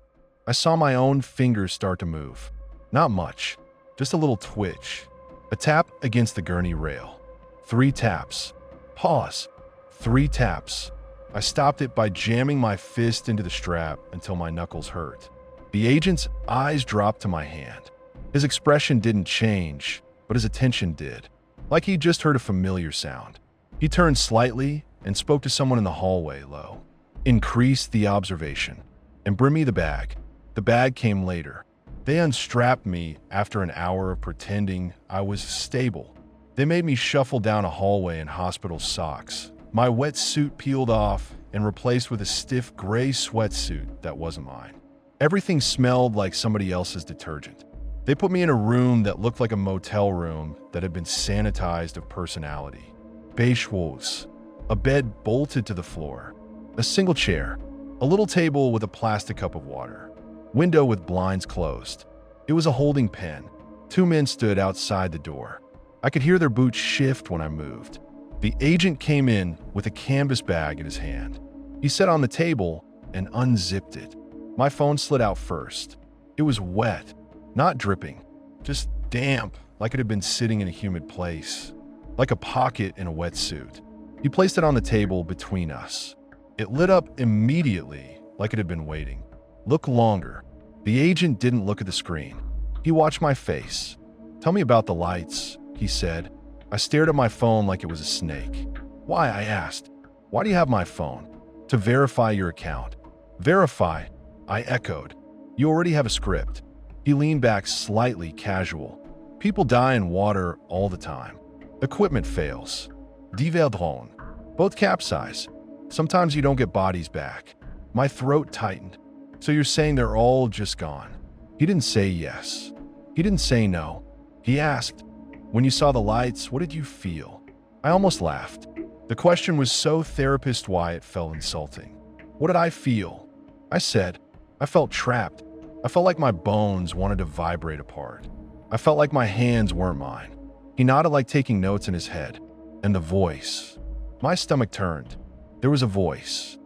I saw my own fingers start to move. Not much, just a little twitch. A tap against the gurney rail. 3 taps. Pause. 3 taps. I stopped it by jamming my fist into the strap until my knuckles hurt. The agent's eyes dropped to my hand. His expression didn't change, but his attention did, like he'd just heard a familiar sound. He turned slightly and spoke to someone in the hallway low. "Increase the observation. And bring me the bag." The bag came later. They unstrapped me after an hour of pretending I was stable. They made me shuffle down a hallway in hospital socks, my wet suit peeled off and replaced with a stiff gray sweatsuit that wasn't mine. Everything smelled like somebody else's detergent. They put me in a room that looked like a motel room that had been sanitized of personality. Beige walls, a bed bolted to the floor, a single chair, a little table with a plastic cup of water, window with blinds closed. It was a holding pen. 2 men stood outside the door. I could hear their boots shift when I moved. The agent came in with a canvas bag in his hand. He sat on the table and unzipped it. My phone slid out first. It was wet, not dripping, just damp, like it had been sitting in a humid place, like a pocket in a wetsuit. He placed it on the table between us. It lit up immediately, like it had been waiting. "Look longer." The agent didn't look at the screen. He watched my face. "Tell me about the lights," he said. I stared at my phone like it was a snake. "Why?" I asked. "Why do you have my phone?" "To verify your account." "Verify?" I echoed. "You already have a script." He leaned back slightly casual. "People die in water all the time. Equipment fails. Divers. Both capsize. Sometimes you don't get bodies back." My throat tightened. "So you're saying they're all just gone?" He didn't say yes. He didn't say no. He asked, "When you saw the lights, what did you feel?" I almost laughed. The question was so therapist-why it felt insulting. What did I feel? I said, I felt trapped. I felt like my bones wanted to vibrate apart. I felt like my hands weren't mine. He nodded like taking notes in his head. And the voice. My stomach turned. There was a voice.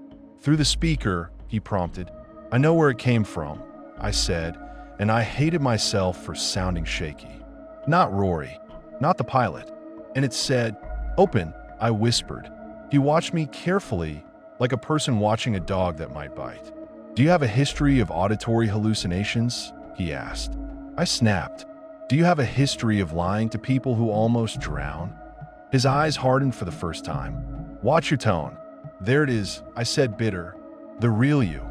Through the speaker, he prompted. I know where it came from, I said, and I hated myself for sounding shaky. Not Rory. Not the pilot. And it said, "Open," I whispered. He watched me carefully, like a person watching a dog that might bite. "Do you have a history of auditory hallucinations?" he asked. I snapped. "Do you have a history of lying to people who almost drown?" His eyes hardened for the first time. "Watch your tone." "There it is," I said, bitter. "The real you."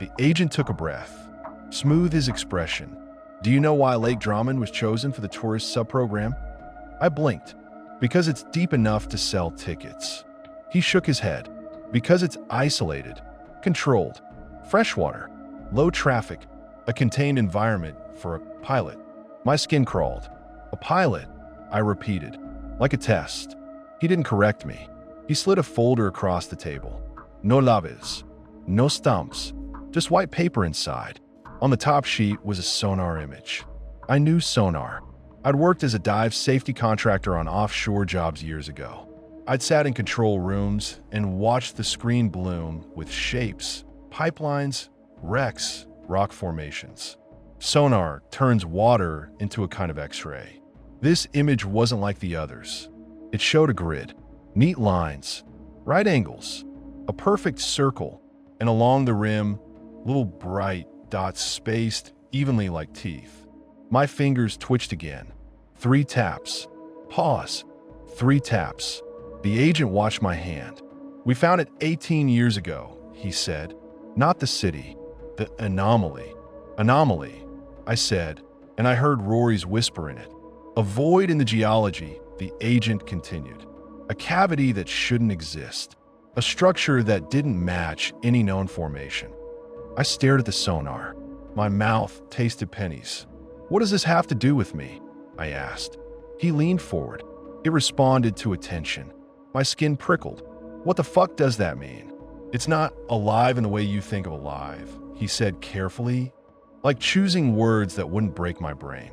The agent took a breath. Smooth his expression. "Do you know why Lake Drummond was chosen for the tourist subprogram?" I blinked. "Because it's deep enough to sell tickets." He shook his head. "Because it's isolated, controlled, freshwater, low traffic, a contained environment for a pilot." My skin crawled. "A pilot," I repeated, like a test. He didn't correct me. He slid a folder across the table. No labels, no stumps, just white paper inside. On the top sheet was a sonar image. I knew sonar. I'd worked as a dive safety contractor on offshore jobs years ago. I'd sat in control rooms and watched the screen bloom with shapes, pipelines, wrecks, rock formations. Sonar turns water into a kind of X-ray. This image wasn't like the others. It showed a grid, neat lines, right angles, a perfect circle, and along the rim, little bright dots spaced evenly like teeth. My fingers twitched again. 3 taps. Pause. 3 taps. The agent watched my hand. "We found it 18 years ago," he said. "Not the city. The anomaly." "Anomaly," I said, and I heard Rory's whisper in it. "A void in the geology," the agent continued. "A cavity that shouldn't exist. A structure that didn't match any known formation." I stared at the sonar. My mouth tasted pennies. "What does this have to do with me?" I asked. He leaned forward. It responded to attention. My skin prickled. "What the fuck does that mean?" "It's not alive in the way you think of alive," he said carefully, like choosing words that wouldn't break my brain.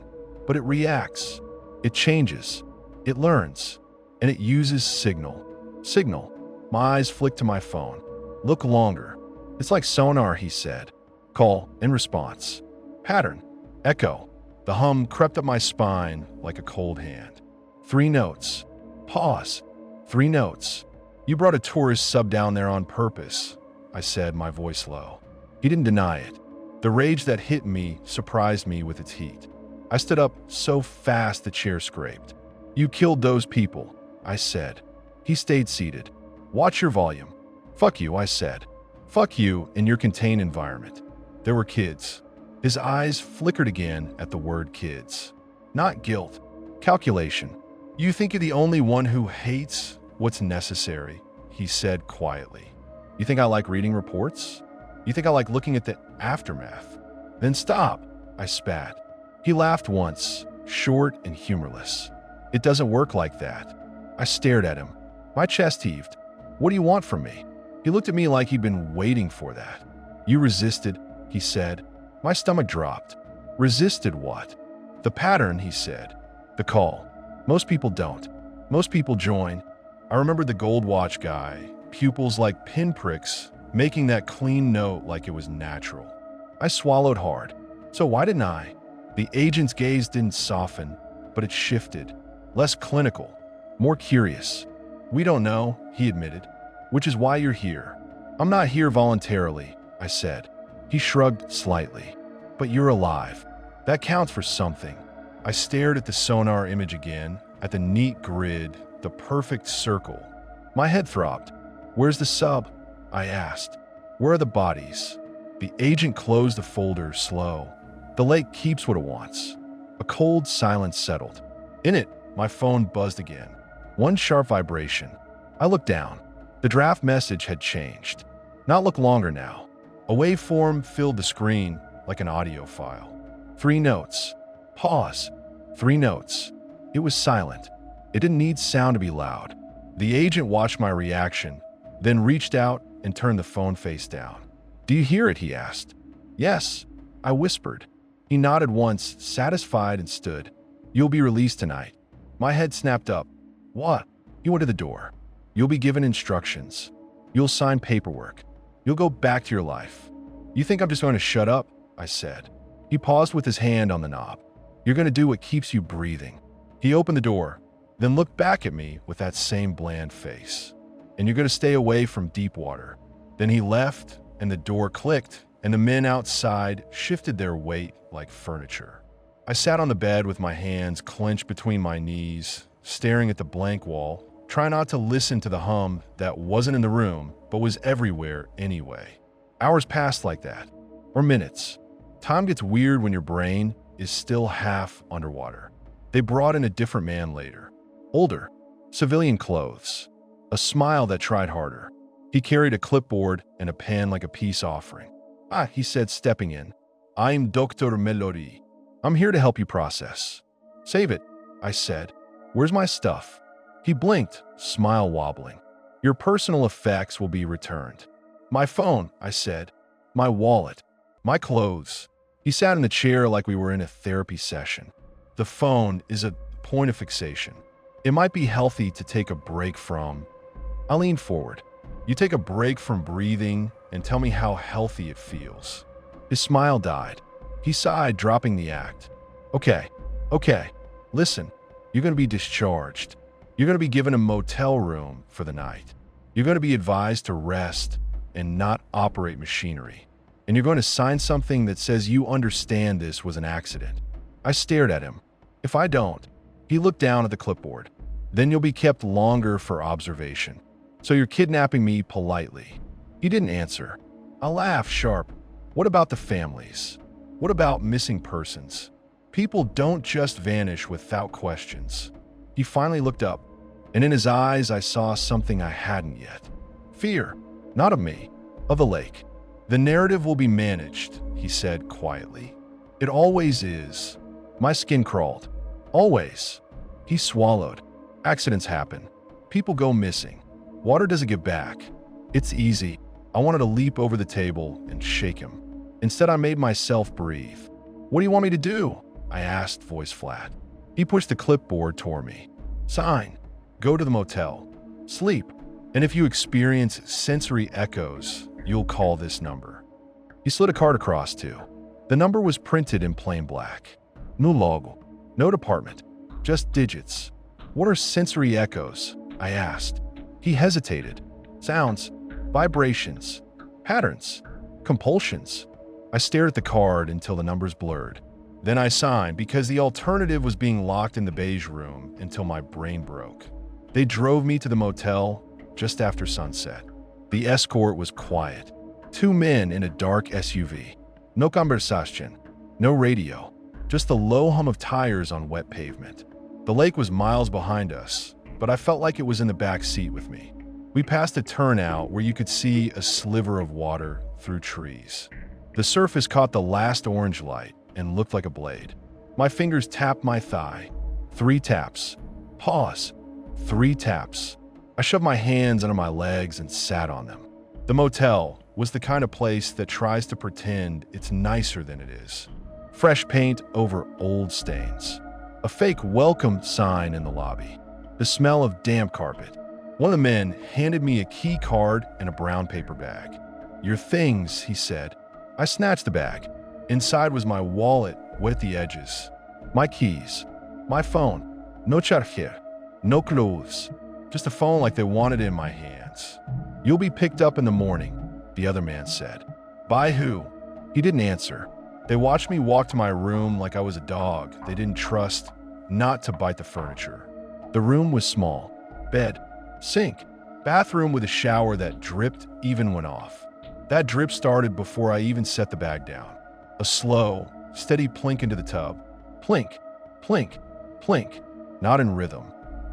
"But it reacts. It changes. It learns. And it uses signal." Signal. My eyes flicked to my phone. "Look longer." "It's like sonar," he said. "Call and response. Pattern. Echo." The hum crept up my spine like a cold hand. 3 notes. Pause. 3 notes. "You brought a tourist sub down there on purpose," I said, my voice low. He didn't deny it. The rage that hit me surprised me with its heat. I stood up so fast the chair scraped. "You killed those people," I said. He stayed seated. "Watch your volume." "Fuck you," I said. "Fuck you in your contained environment." There were kids. His eyes flickered again at the word kids. "Not guilt. Calculation. You think you're the only one who hates what's necessary," he said quietly. "You think I like reading reports? You think I like looking at the aftermath? Then stop," I spat. He laughed once, short and humorless. "It doesn't work like that." I stared at him. My chest heaved. "What do you want from me?" He looked at me like he'd been waiting for that. "You resisted," he said. My stomach dropped. "Resisted what?" "The pattern," he said. "The call. Most people don't. Most people join." I remembered the gold watch guy, pupils like pinpricks, making that clean note like it was natural. I swallowed hard. "So why didn't I?" The agent's gaze didn't soften, but it shifted. Less clinical, more curious. "We don't know," he admitted, "which is why you're here." "I'm not here voluntarily," I said. He shrugged slightly. "But you're alive. That counts for something." I stared at the sonar image again, at the neat grid, the perfect circle. My head throbbed. "Where's the sub?" I asked. "Where are the bodies?" The agent closed the folder slow. "The lake keeps what it wants." A cold silence settled. In it, my phone buzzed again. One sharp vibration. I looked down. The draft message had changed. Not look longer now. A waveform filled the screen like an audio file. 3 notes. Pause. 3 notes. It was silent. It didn't need sound to be loud. The agent watched my reaction, then reached out and turned the phone face down. "Do you hear it?" he asked. Yes, I whispered. He nodded once, satisfied, and stood. You'll be released tonight. My head snapped up. What? He went to the door. You'll be given instructions. You'll sign paperwork. You'll go back to your life. You think I'm just going to shut up? I said. He paused with his hand on the knob. You're going to do what keeps you breathing. He opened the door, then looked back at me with that same bland face. And you're going to stay away from deep water. Then he left, and the door clicked, and the men outside shifted their weight like furniture. I sat on the bed with my hands clenched between my knees, staring at the blank wall, trying not to listen to the hum that wasn't in the room but was everywhere anyway. Hours passed like that, or minutes. Time gets weird when your brain is still half underwater. They brought in a different man later. Older, civilian clothes, a smile that tried harder. He carried a clipboard and a pen like a peace offering. He said, stepping in. I'm Dr. Melody. I'm here to help you process. Save it, I said. Where's my stuff? He blinked, smile wobbling. Your personal effects will be returned. My phone, I said. My wallet. My clothes. He sat in the chair like we were in a therapy session. The phone is a point of fixation. It might be healthy to take a break from. I leaned forward. You take a break from breathing and tell me how healthy it feels. His smile died. He sighed, dropping the act. Okay. Listen, you're going to be discharged. You're going to be given a motel room for the night. You're going to be advised to rest and not operate machinery. And you're going to sign something that says you understand this was an accident. I stared at him. If I don't, he looked down at the clipboard. Then you'll be kept longer for observation. So you're kidnapping me politely. He didn't answer. I laughed sharp. What about the families? What about missing persons? People don't just vanish without questions. He finally looked up, and in his eyes I saw something I hadn't yet. Fear, not of me, of the lake. The narrative will be managed, he said quietly. It always is. My skin crawled. Always. He swallowed. Accidents happen. People go missing. Water doesn't get back. It's easy. I wanted to leap over the table and shake him. Instead, I made myself breathe. What do you want me to do? I asked, voice flat. He pushed the clipboard toward me. Sign. Go to the motel. Sleep. And if you experience sensory echoes, you'll call this number. He slid a card across too. The number was printed in plain black. No logo. No department. Just digits. What are sensory echoes? I asked. He hesitated. Sounds. Vibrations. Patterns. Compulsions. I stared at the card until the numbers blurred. Then I signed because the alternative was being locked in the beige room until my brain broke. They drove me to the motel just after sunset. The escort was quiet. 2 men in a dark SUV. No conversation. No radio. Just the low hum of tires on wet pavement. The lake was miles behind us, but I felt like it was in the back seat with me. We passed a turnout where you could see a sliver of water through trees. The surface caught the last orange light and looked like a blade. My fingers tapped my thigh. 3 taps. Pause. 3 taps. I shoved my hands under my legs and sat on them. The motel was the kind of place that tries to pretend it's nicer than it is. Fresh paint over old stains. A fake welcome sign in the lobby. The smell of damp carpet. One of the men handed me a key card and a brown paper bag. Your things, he said. I snatched the bag. Inside was my wallet, wet at the edges. My keys. My phone. No charger. No clothes. Just a phone like they wanted it in my hands. You'll be picked up in the morning, the other man said. By who? He didn't answer. They watched me walk to my room like I was a dog they didn't trust not to bite the furniture. The room was small. Bed. Sink. Bathroom with a shower that dripped even went off. That drip started before I even set the bag down. A slow, steady plink into the tub. Plink, plink, plink. Not in rhythm.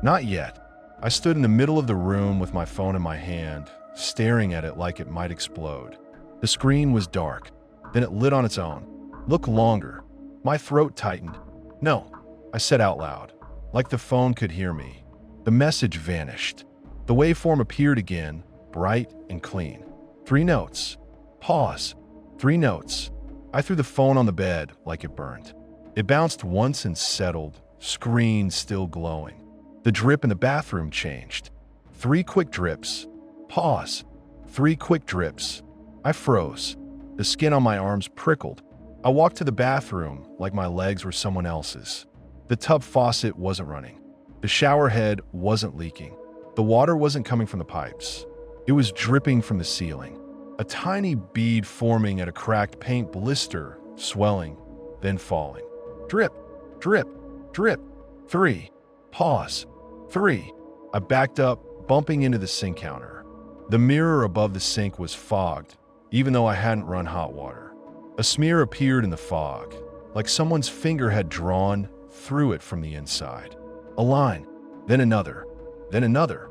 Not yet. I stood in the middle of the room with my phone in my hand, staring at it like it might explode. The screen was dark. Then it lit on its own. Look longer. My throat tightened. No, I said out loud, like the phone could hear me. The message vanished. The waveform appeared again, bright and clean. 3 notes. Pause. 3 notes. I threw the phone on the bed like it burned. It bounced once and settled, screen still glowing. The drip in the bathroom changed. 3 quick drips. Pause. 3 quick drips. I froze. The skin on my arms prickled. I walked to the bathroom like my legs were someone else's. The tub faucet wasn't running. The shower head wasn't leaking. The water wasn't coming from the pipes. It was dripping from the ceiling. A tiny bead forming at a cracked paint blister, swelling, then falling. Drip, drip, drip. 3. Pause. 3. I backed up, bumping into the sink counter. The mirror above the sink was fogged, even though I hadn't run hot water. A smear appeared in the fog, like someone's finger had drawn through it from the inside. A line, then another, then another.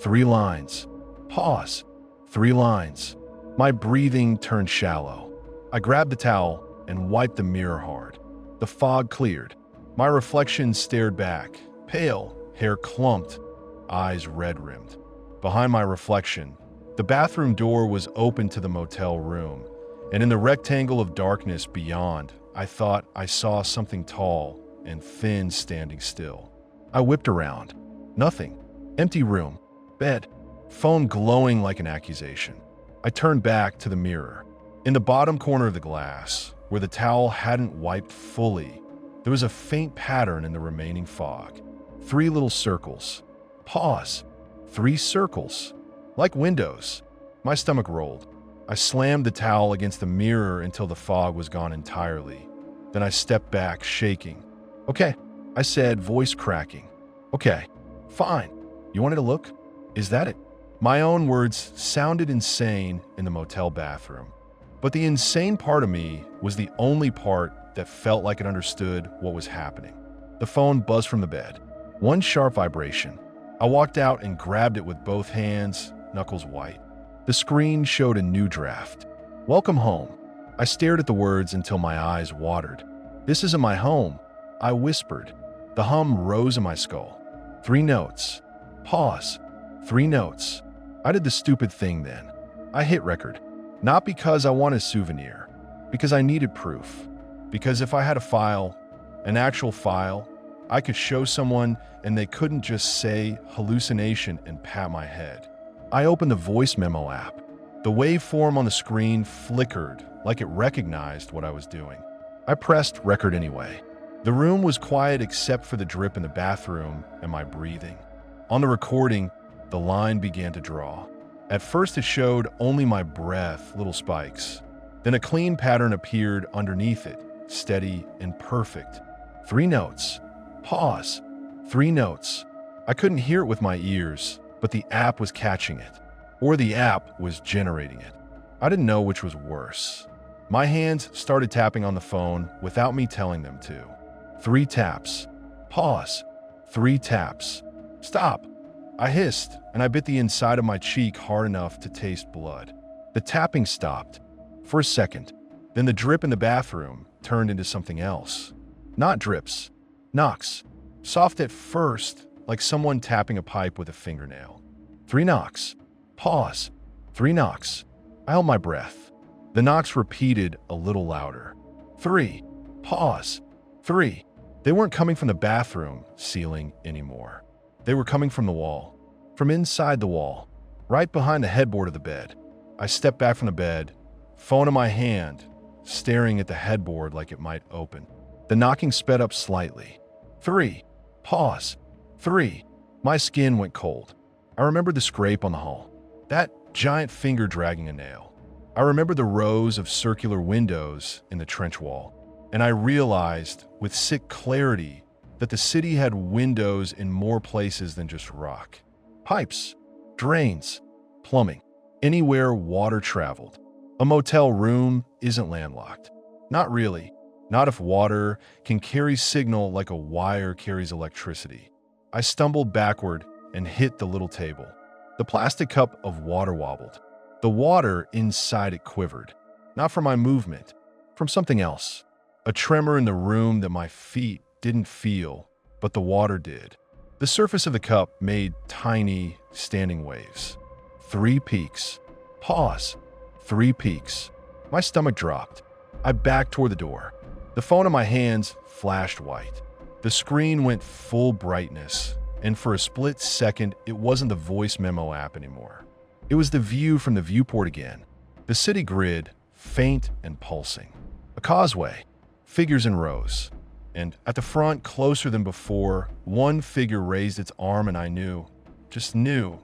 3 lines. Pause. 3 lines. My breathing turned shallow. I grabbed the towel and wiped the mirror hard. The fog cleared. My reflection stared back, pale, hair clumped, eyes red-rimmed. Behind my reflection, the bathroom door was open to the motel room, and in the rectangle of darkness beyond, I thought I saw something tall and thin standing still. I whipped around. Nothing. Empty room. Bed. Phone glowing like an accusation. I turned back to the mirror. In the bottom corner of the glass, where the towel hadn't wiped fully, there was a faint pattern in the remaining fog. 3 little circles. Pause. 3 circles. Like windows. My stomach rolled. I slammed the towel against the mirror until the fog was gone entirely. Then I stepped back, shaking. "Okay," I said, voice cracking. "Okay, fine. You wanted to look? Is that it?" My own words sounded insane in the motel bathroom. But the insane part of me was the only part that felt like it understood what was happening. The phone buzzed from the bed. 1 sharp vibration. I walked out and grabbed it with both hands, knuckles white. The screen showed a new draft. "Welcome home." I stared at the words until my eyes watered. "This isn't my home," I whispered. The hum rose in my skull. 3 notes. Pause. 3 notes. I did the stupid thing then. I hit record. Not because I wanted a souvenir. Because I needed proof. Because if I had a file, an actual file, I could show someone and they couldn't just say hallucination and pat my head. I opened the voice memo app. The waveform on the screen flickered like it recognized what I was doing. I pressed record anyway. The room was quiet except for the drip in the bathroom and my breathing. On the recording, the line began to draw. At first it showed only my breath, little spikes. Then a clean pattern appeared underneath it, steady and perfect. 3 notes. Pause. 3 notes. I couldn't hear it with my ears, but the app was catching it. Or the app was generating it. I didn't know which was worse. My hands started tapping on the phone without me telling them to. 3 taps. Pause. 3 taps. Stop. I hissed, and I bit the inside of my cheek hard enough to taste blood. The tapping stopped. For a second. Then the drip in the bathroom turned into something else. Not drips. Knocks. Soft at first, like someone tapping a pipe with a fingernail. 3 knocks. Pause. 3 knocks. I held my breath. The knocks repeated a little louder. 3. Pause. 3. They weren't coming from the bathroom ceiling anymore. They were coming from the wall. From inside the wall. Right behind the headboard of the bed. I stepped back from the bed, phone in my hand, staring at the headboard like it might open. The knocking sped up slightly. 3. Pause. 3. My skin went cold. I remembered the scrape on the hull. That giant finger dragging a nail. I remembered the rows of circular windows in the trench wall. And I realized, with sick clarity, that the city had windows in more places than just rock. Pipes, drains, plumbing, anywhere water traveled. A motel room isn't landlocked. Not really. Not if water can carry signal like a wire carries electricity. I stumbled backward and hit the little table. The plastic cup of water wobbled. The water inside it quivered. Not from my movement, from something else. A tremor in the room that my feet didn't feel, but the water did. The surface of the cup made tiny, standing waves. 3 peaks. Pause. 3 peaks. My stomach dropped. I backed toward the door. The phone in my hands flashed white. The screen went full brightness, and for a split second, it wasn't the voice memo app anymore. It was the view from the viewport again. The city grid, faint and pulsing. A causeway, figures in rows. And at the front, closer than before, one figure raised its arm and I knew, just knew,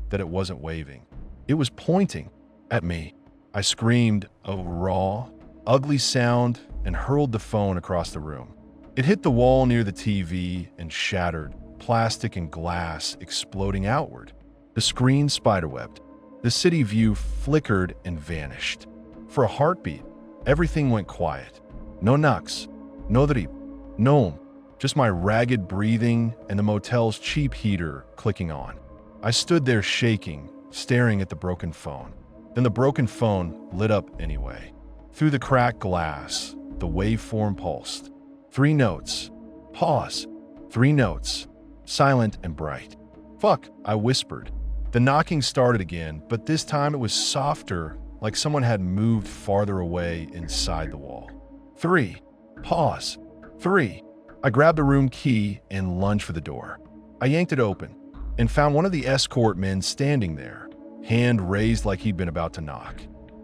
that it wasn't waving. It was pointing at me. I screamed a raw, ugly sound and hurled the phone across the room. It hit the wall near the TV and shattered, plastic and glass exploding outward. The screen spiderwebbed. The city view flickered and vanished. For a heartbeat, everything went quiet. No knocks, no nosleep, no, just my ragged breathing and the motel's cheap heater clicking on. I stood there shaking, staring at the broken phone. Then the broken phone lit up anyway. Through the cracked glass, the waveform pulsed. 3 notes. Pause. 3 notes. Silent and bright. Fuck, I whispered. The knocking started again, but this time it was softer, like someone had moved farther away inside the wall. 3. Pause. 3. I grabbed the room key and lunged for the door. I yanked it open and found one of the escort men standing there, hand raised like he'd been about to knock.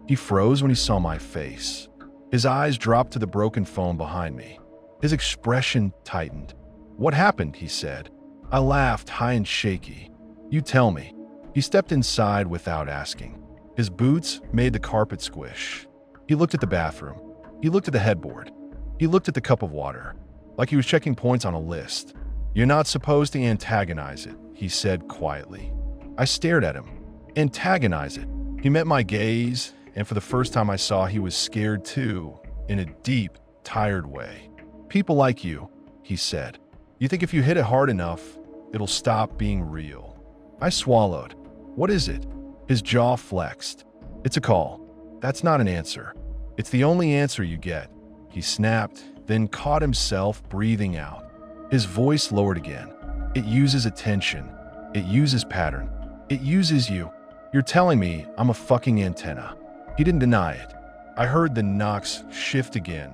He froze when he saw my face. His eyes dropped to the broken phone behind me. His expression tightened. "What happened?" he said. I laughed, high and shaky. "You tell me." He stepped inside without asking. His boots made the carpet squish. He looked at the bathroom. He looked at the headboard. He looked at the cup of water, like he was checking points on a list. "You're not supposed to antagonize it," he said quietly. I stared at him. Antagonize it. He met my gaze, and for the first time I saw he was scared too, in a deep, tired way. "People like you," he said. "You think if you hit it hard enough, it'll stop being real." I swallowed. "What is it?" His jaw flexed. "It's a call. That's not an answer. It's the only answer you get." He snapped, then caught himself breathing out. His voice lowered again. "It uses attention. It uses pattern. It uses you. You're telling me I'm a fucking antenna." He didn't deny it. I heard the knocks shift again,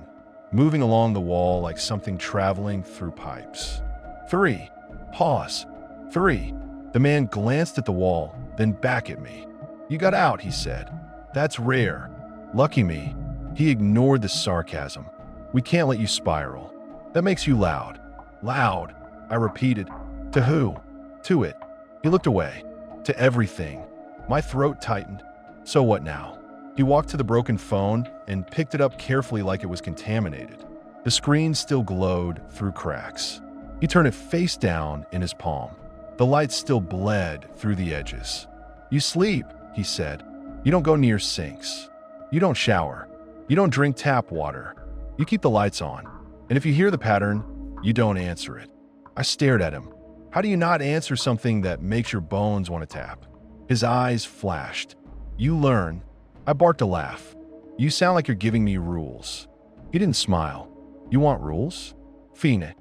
moving along the wall like something traveling through pipes. 3. Pause. 3. The man glanced at the wall, then back at me. "You got out," he said. "That's rare. Lucky me." He ignored the sarcasm. "We can't let you spiral. That makes you loud." "Loud," I repeated. "To who?" "To it." He looked away. "To everything." My throat tightened. "So what now?" He walked to the broken phone and picked it up carefully like it was contaminated. The screen still glowed through cracks. He turned it face down in his palm. The light still bled through the edges. "You sleep," he said. "You don't go near sinks. You don't shower. You don't drink tap water. You keep the lights on. And if you hear the pattern, you don't answer it." I stared at him. "How do you not answer something that makes your bones want to tap?" His eyes flashed. "You learn." I barked a laugh. "You sound like you're giving me rules." He didn't smile. "You want rules?" "Fine."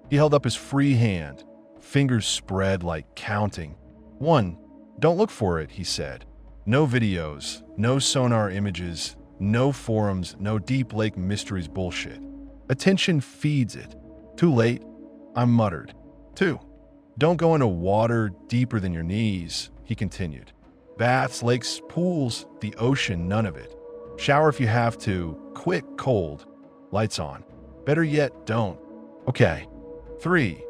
He held up his free hand, fingers spread like counting. 1. "Don't look for it," he said. "No videos, no sonar images, no forums, no deep lake mysteries bullshit. Attention feeds it." "Too late," I muttered. 2. "Don't go into water deeper than your knees," he continued. "Baths, lakes, pools, the ocean, none of it. Shower if you have to, quick, cold, lights on. Better yet, don't." "Okay." 3.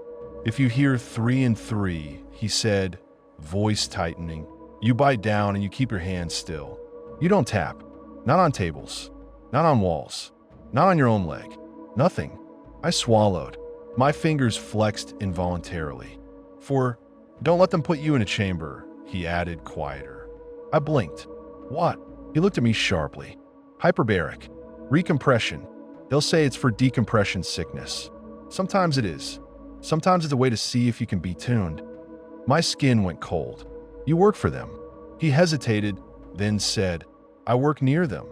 "If you hear 3 and 3, he said, voice tightening, "you bite down and you keep your hands still. You don't tap. Not on tables. Not on walls. Not on your own leg. Nothing." I swallowed. My fingers flexed involuntarily. 4. "Don't let them put you in a chamber," he added, quieter. I blinked. "What?" He looked at me sharply. "Hyperbaric. Recompression. They'll say it's for decompression sickness. Sometimes it is. Sometimes it's a way to see if you can be tuned." My skin went cold. "You work for them." He hesitated, then said, "I work near them."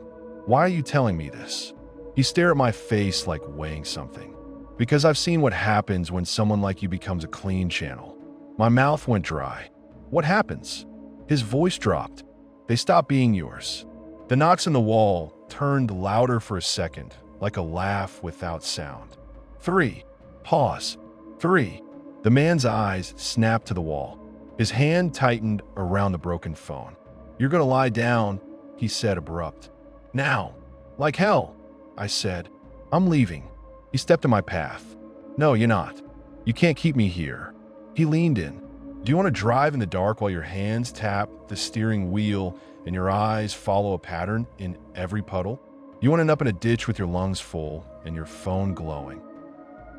"Why are you telling me this?" He stared at my face like weighing something. "Because I've seen what happens when someone like you becomes a clean channel." My mouth went dry. "What happens?" His voice dropped. "They stop being yours." The knocks in the wall turned louder for a second, like a laugh without sound. 3. Pause. 3. The man's eyes snapped to the wall. His hand tightened around the broken phone. "You're gonna lie down," he said, abrupt. "Now." "Like hell," I said. "I'm leaving." He stepped in my path. "No, you're not. You can't keep me here." He leaned in. "Do you want to drive in the dark while your hands tap the steering wheel and your eyes follow a pattern in every puddle? You want to end up in a ditch with your lungs full and your phone glowing?"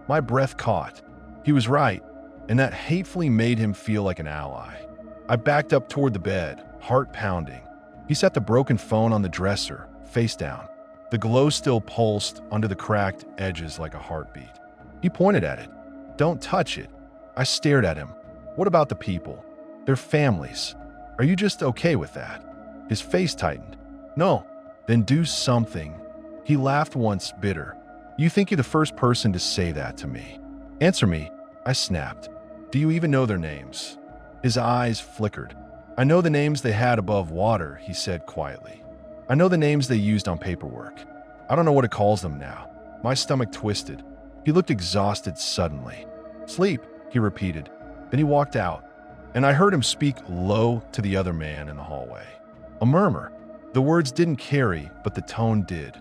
My breath caught. He was right, and that hatefully made him feel like an ally. I backed up toward the bed, heart pounding. He set the broken phone on the dresser, face down. The glow still pulsed under the cracked edges like a heartbeat. He pointed at it. "Don't touch it." I stared at him. "What about the people? Their families? Are you just okay with that?" His face tightened. "No." "Then do something." He laughed once, bitter. "You think you're the first person to say that to me?" "Answer me," I snapped. "Do you even know their names?" His eyes flickered. "I know the names they had above water," he said quietly. "I know the names they used on paperwork. I don't know what it calls them now." My stomach twisted. He looked exhausted suddenly. "Sleep," he repeated. Then he walked out, and I heard him speak low to the other man in the hallway. A murmur. The words didn't carry, but the tone did.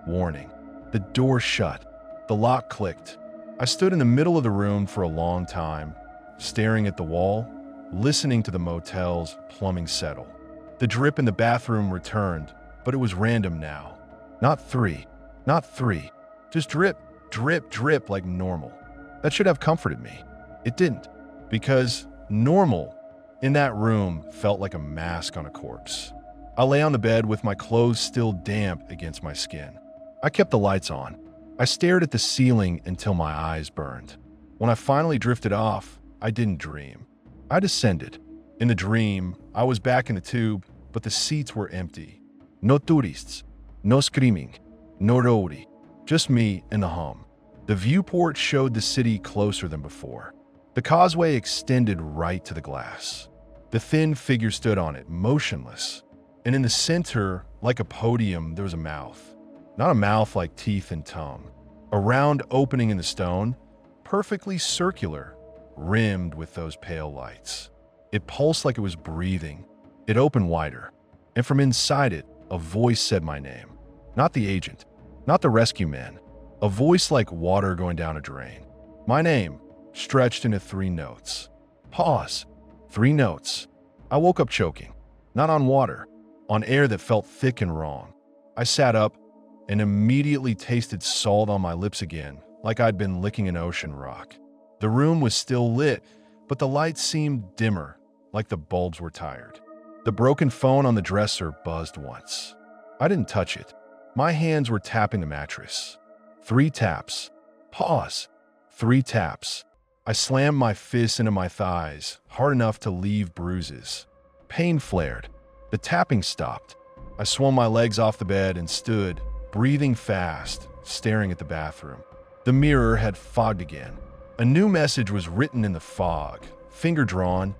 Warning. The door shut. The lock clicked. I stood in the middle of the room for a long time, staring at the wall, listening to the motel's plumbing settle. The drip in the bathroom returned, but it was random now. Not three. Just drip, drip, drip like normal. That should have comforted me. It didn't, because normal in that room felt like a mask on a corpse. I lay on the bed with my clothes still damp against my skin. I kept the lights on. I stared at the ceiling until my eyes burned. When I finally drifted off, I didn't dream. I descended. In the dream, I was back in the tube, but the seats were empty. No tourists, no screaming, no rowdy, just me and the hum. The viewport showed the city closer than before. The causeway extended right to the glass. The thin figure stood on it, motionless. And in the center, like a podium, there was a mouth. Not a mouth like teeth and tongue. A round opening in the stone, perfectly circular, rimmed with those pale lights. It pulsed like it was breathing. It opened wider. And from inside it, a voice said my name. Not the agent, not the rescue man. A voice like water going down a drain. My name, stretched into 3 notes. Pause. 3 notes. I woke up choking. Not on water, on air that felt thick and wrong. I sat up and immediately tasted salt on my lips again, like I'd been licking an ocean rock. The room was still lit, but the lights seemed dimmer, like the bulbs were tired. The broken phone on the dresser buzzed once. I didn't touch it. My hands were tapping the mattress. 3 taps. Pause. 3 taps. I slammed my fists into my thighs, hard enough to leave bruises. Pain flared. The tapping stopped. I swung my legs off the bed and stood, breathing fast, staring at the bathroom. The mirror had fogged again. A new message was written in the fog, finger drawn,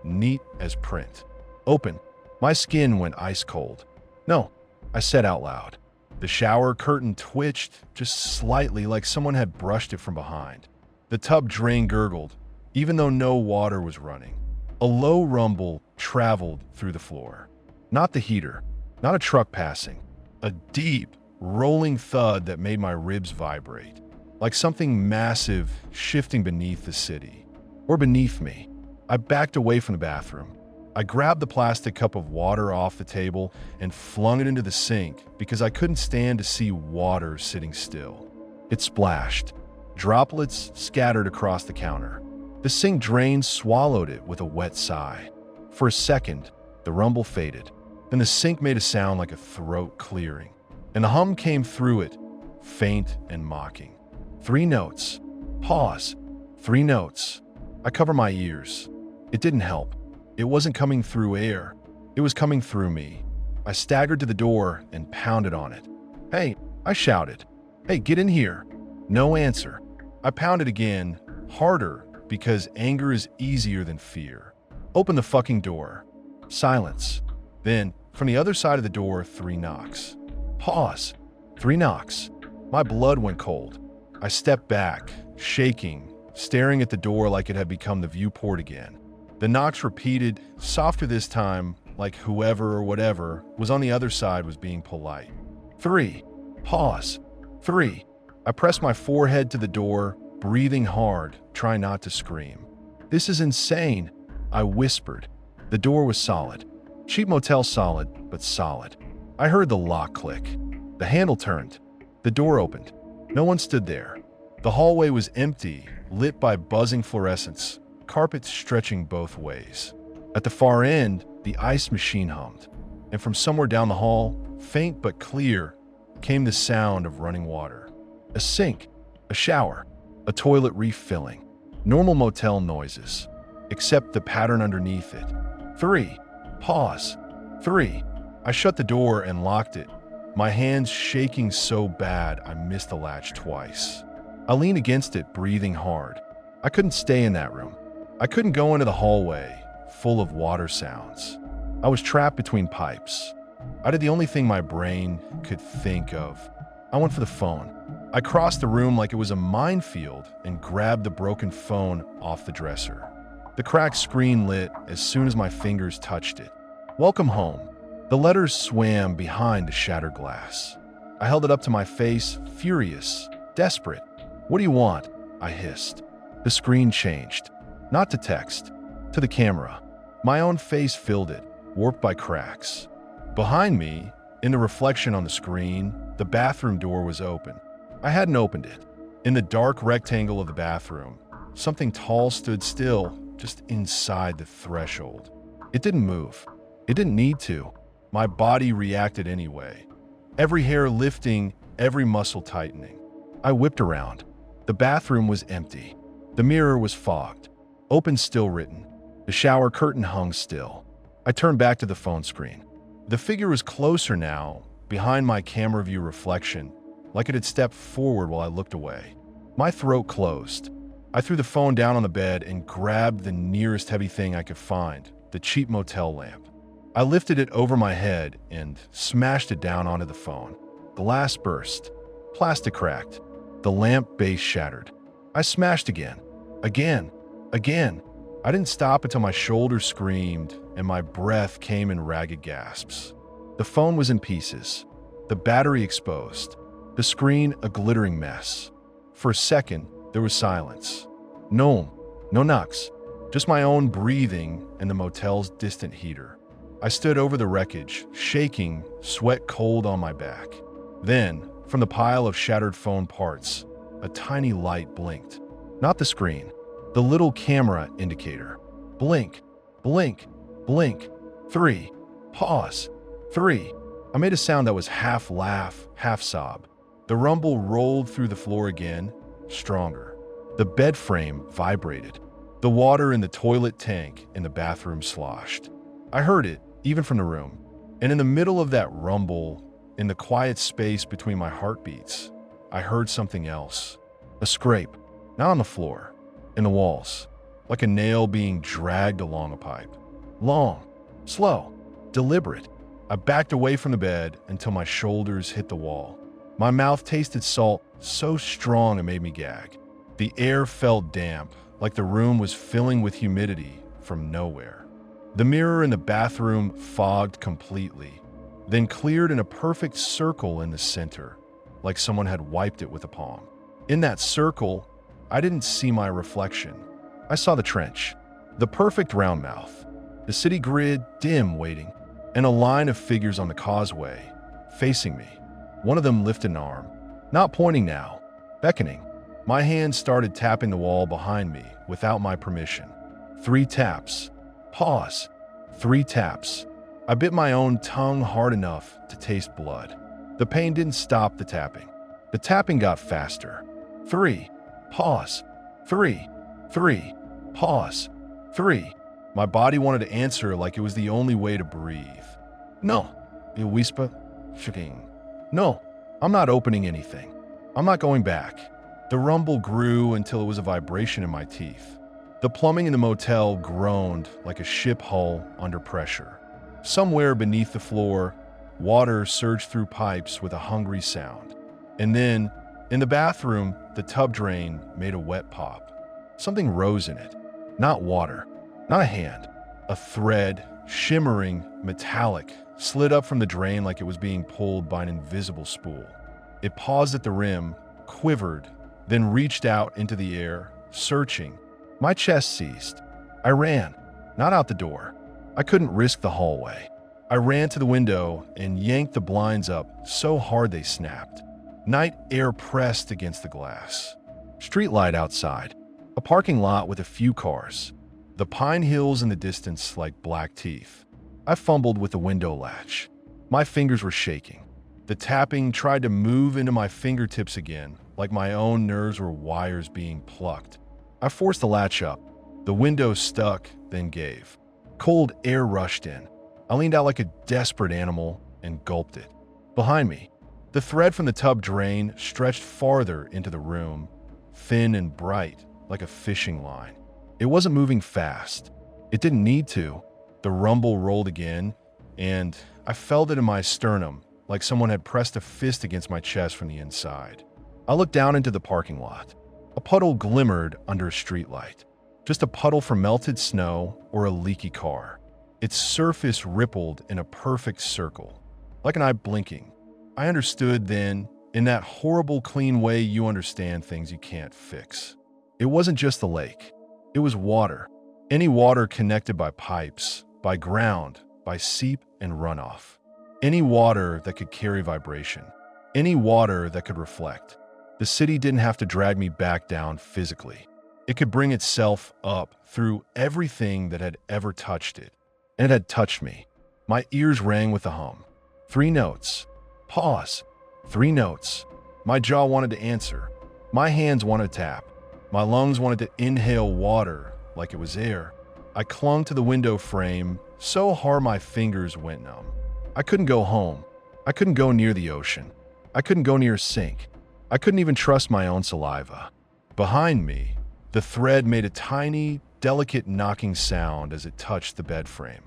neat as print. Open. My skin went ice cold. "No," I said out loud. The shower curtain twitched just slightly, like someone had brushed it from behind. The tub drain gurgled, even though no water was running. A low rumble traveled through the floor. Not the heater, not a truck passing. A deep, rolling thud that made my ribs vibrate, like something massive shifting beneath the city. Or beneath me. I backed away from the bathroom. I grabbed the plastic cup of water off the table and flung it into the sink because I couldn't stand to see water sitting still. It splashed. Droplets scattered across the counter. The sink drain swallowed it with a wet sigh. For a second, the rumble faded. Then the sink made a sound like a throat clearing, and the hum came through it, faint and mocking. 3 notes. Pause. 3 notes. I covered my ears. It didn't help. It wasn't coming through air. It was coming through me. I staggered to the door and pounded on it. "Hey," I shouted. "Hey, get in here." No answer. I pounded again, harder, because anger is easier than fear. "Open the fucking door." Silence. Then, from the other side of the door, 3 knocks. Pause. 3 knocks. My blood went cold. I stepped back, shaking, staring at the door like it had become the viewport again. The knocks repeated, softer this time, like whoever or whatever was on the other side was being polite. 3. Pause. 3. I pressed my forehead to the door, breathing hard, trying not to scream. "This is insane," I whispered. The door was solid. Cheap motel solid, but solid. I heard the lock click. The handle turned. The door opened. No one stood there. The hallway was empty, lit by buzzing fluorescents, carpets stretching both ways. At the far end, the ice machine hummed, and from somewhere down the hall, faint but clear, came the sound of running water. A sink, a shower, a toilet refilling. Normal motel noises, except the pattern underneath it. 3. Pause. 3. I shut the door and locked it, my hands shaking so bad I missed the latch twice. I leaned against it, breathing hard. I couldn't stay in that room. I couldn't go into the hallway, full of water sounds. I was trapped between pipes. I did the only thing my brain could think of. I went for the phone. I crossed the room like it was a minefield and grabbed the broken phone off the dresser. The cracked screen lit as soon as my fingers touched it. "Welcome home." The letters swam behind the shattered glass. I held it up to my face, furious, desperate. "What do you want?" I hissed. The screen changed. Not to text, to the camera. My own face filled it, warped by cracks. Behind me, in the reflection on the screen, the bathroom door was open. I hadn't opened it. In the dark rectangle of the bathroom, something tall stood still, just inside the threshold. It didn't move. It didn't need to. My body reacted anyway. Every hair lifting, every muscle tightening. I whipped around. The bathroom was empty. The mirror was fogged. Open still written. The shower curtain hung still. I turned back to the phone screen. The figure was closer now, behind my camera view reflection, like it had stepped forward while I looked away. My throat closed. I threw the phone down on the bed and grabbed the nearest heavy thing I could find, the cheap motel lamp. I lifted it over my head and smashed it down onto the phone. Glass burst. Plastic cracked. The lamp base shattered. I smashed again. Again. I didn't stop until my shoulders screamed and my breath came in ragged gasps. The phone was in pieces. The battery exposed. The screen a glittering mess. For a second, there was silence. No knocks. Just my own breathing and the motel's distant heater. I stood over the wreckage, shaking, sweat cold on my back. Then, from the pile of shattered phone parts, a tiny light blinked. Not the screen, the little camera indicator. Blink, blink, blink. 3. Pause. 3. I made a sound that was half laugh, half sob. The rumble rolled through the floor again, stronger. The bed frame vibrated. The water in the toilet tank in the bathroom sloshed. I heard it, even from the room. And in the middle of that rumble, in the quiet space between my heartbeats, I heard something else. A scrape, not on the floor, in the walls, like a nail being dragged along a pipe. Long, slow, deliberate. I backed away from the bed until my shoulders hit the wall. My mouth tasted salt so strong it made me gag. The air felt damp, like the room was filling with humidity from nowhere. The mirror in the bathroom fogged completely, then cleared in a perfect circle in the center, like someone had wiped it with a palm. In that circle, I didn't see my reflection. I saw the trench, the perfect round mouth, the city grid dim waiting, and a line of figures on the causeway, facing me. One of them lifted an arm, not pointing now, beckoning. My hand started tapping the wall behind me without my permission. 3 taps. Pause. 3 taps. I bit my own tongue hard enough to taste blood. The pain didn't stop the tapping. The tapping got faster. 3. Pause. 3. 3. Pause. 3. My body wanted to answer like it was the only way to breathe. No. I whispered, shaking. No, I'm not opening anything. I'm not going back. The rumble grew until it was a vibration in my teeth. The plumbing in the motel groaned like a ship hull under pressure. Somewhere beneath the floor, Water surged through pipes with a hungry sound. And then, in the bathroom, the tub drain made a wet pop. Something rose in it. Not water, not a hand. A thread, shimmering, metallic, slid up from the drain like it was being pulled by an invisible spool. It paused at the rim, quivered, then reached out into the air, searching. My chest seized. I ran, not out the door. I couldn't risk the hallway. I ran to the window and yanked the blinds up so hard they snapped. Night air pressed against the glass. Streetlight outside. A parking lot with a few cars. The pine hills in the distance like black teeth. I fumbled with the window latch. My fingers were shaking. The tapping tried to move into my fingertips again, like my own nerves were wires being plucked. I forced the latch up. The window stuck, then gave. Cold air rushed in. I leaned out like a desperate animal and gulped it. Behind me, the thread from the tub drain stretched farther into the room, thin and bright, like a fishing line. It wasn't moving fast. It didn't need to. The rumble rolled again, and I felt it in my sternum, like someone had pressed a fist against my chest from the inside. I looked down into the parking lot. A puddle glimmered under a streetlight. Just a puddle from melted snow or a leaky car. Its surface rippled in a perfect circle, like an eye blinking. I understood then, in that horrible clean way you understand things you can't fix. It wasn't just the lake. It was water. Any water connected by pipes, by ground, by seep and runoff. Any water that could carry vibration. Any water that could reflect. The city didn't have to drag me back down physically. It could bring itself up through everything that had ever touched it. And it had touched me. My ears rang with a hum. 3 notes. Pause. 3 notes. My jaw wanted to answer. My hands wanted to tap. My lungs wanted to inhale water like it was air. I clung to the window frame so hard my fingers went numb. I couldn't go home. I couldn't go near the ocean. I couldn't go near a sink. I couldn't even trust my own saliva. Behind me, the thread made a tiny, delicate knocking sound as it touched the bed frame.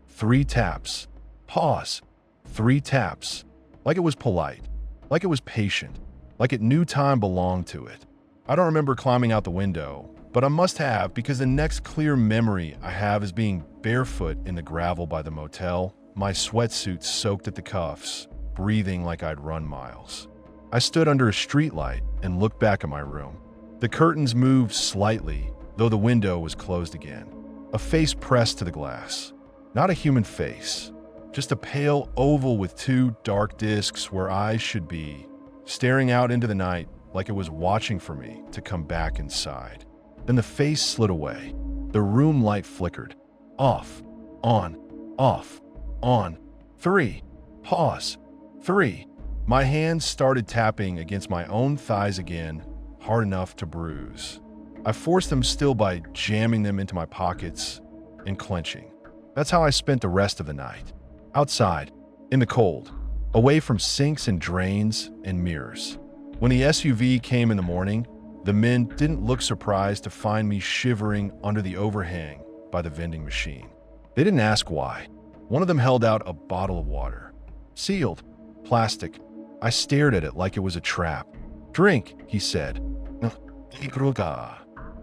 3 taps. Pause. 3 taps. Like it was polite. Like it was patient. Like it knew time belonged to it. I don't remember climbing out the window, but I must have because the next clear memory I have is being barefoot in the gravel by the motel, my sweatsuit soaked at the cuffs, breathing like I'd run miles. I stood under a streetlight and looked back at my room. The curtains moved slightly, though the window was closed again. A face pressed to the glass. Not a human face, just a pale oval with 2 dark discs where eyes should be, staring out into the night like it was watching for me to come back inside. Then the face slid away. The room light flickered. Off, on, off, on. 3. Pause. 3. My hands started tapping against my own thighs again, hard enough to bruise. I forced them still by jamming them into my pockets and clenching. That's how I spent the rest of the night. Outside, in the cold, away from sinks and drains and mirrors. When the SUV came in the morning, the men didn't look surprised to find me shivering under the overhang by the vending machine. They didn't ask why. One of them held out a bottle of water. Sealed. Plastic. I stared at it like it was a trap. Drink, he said.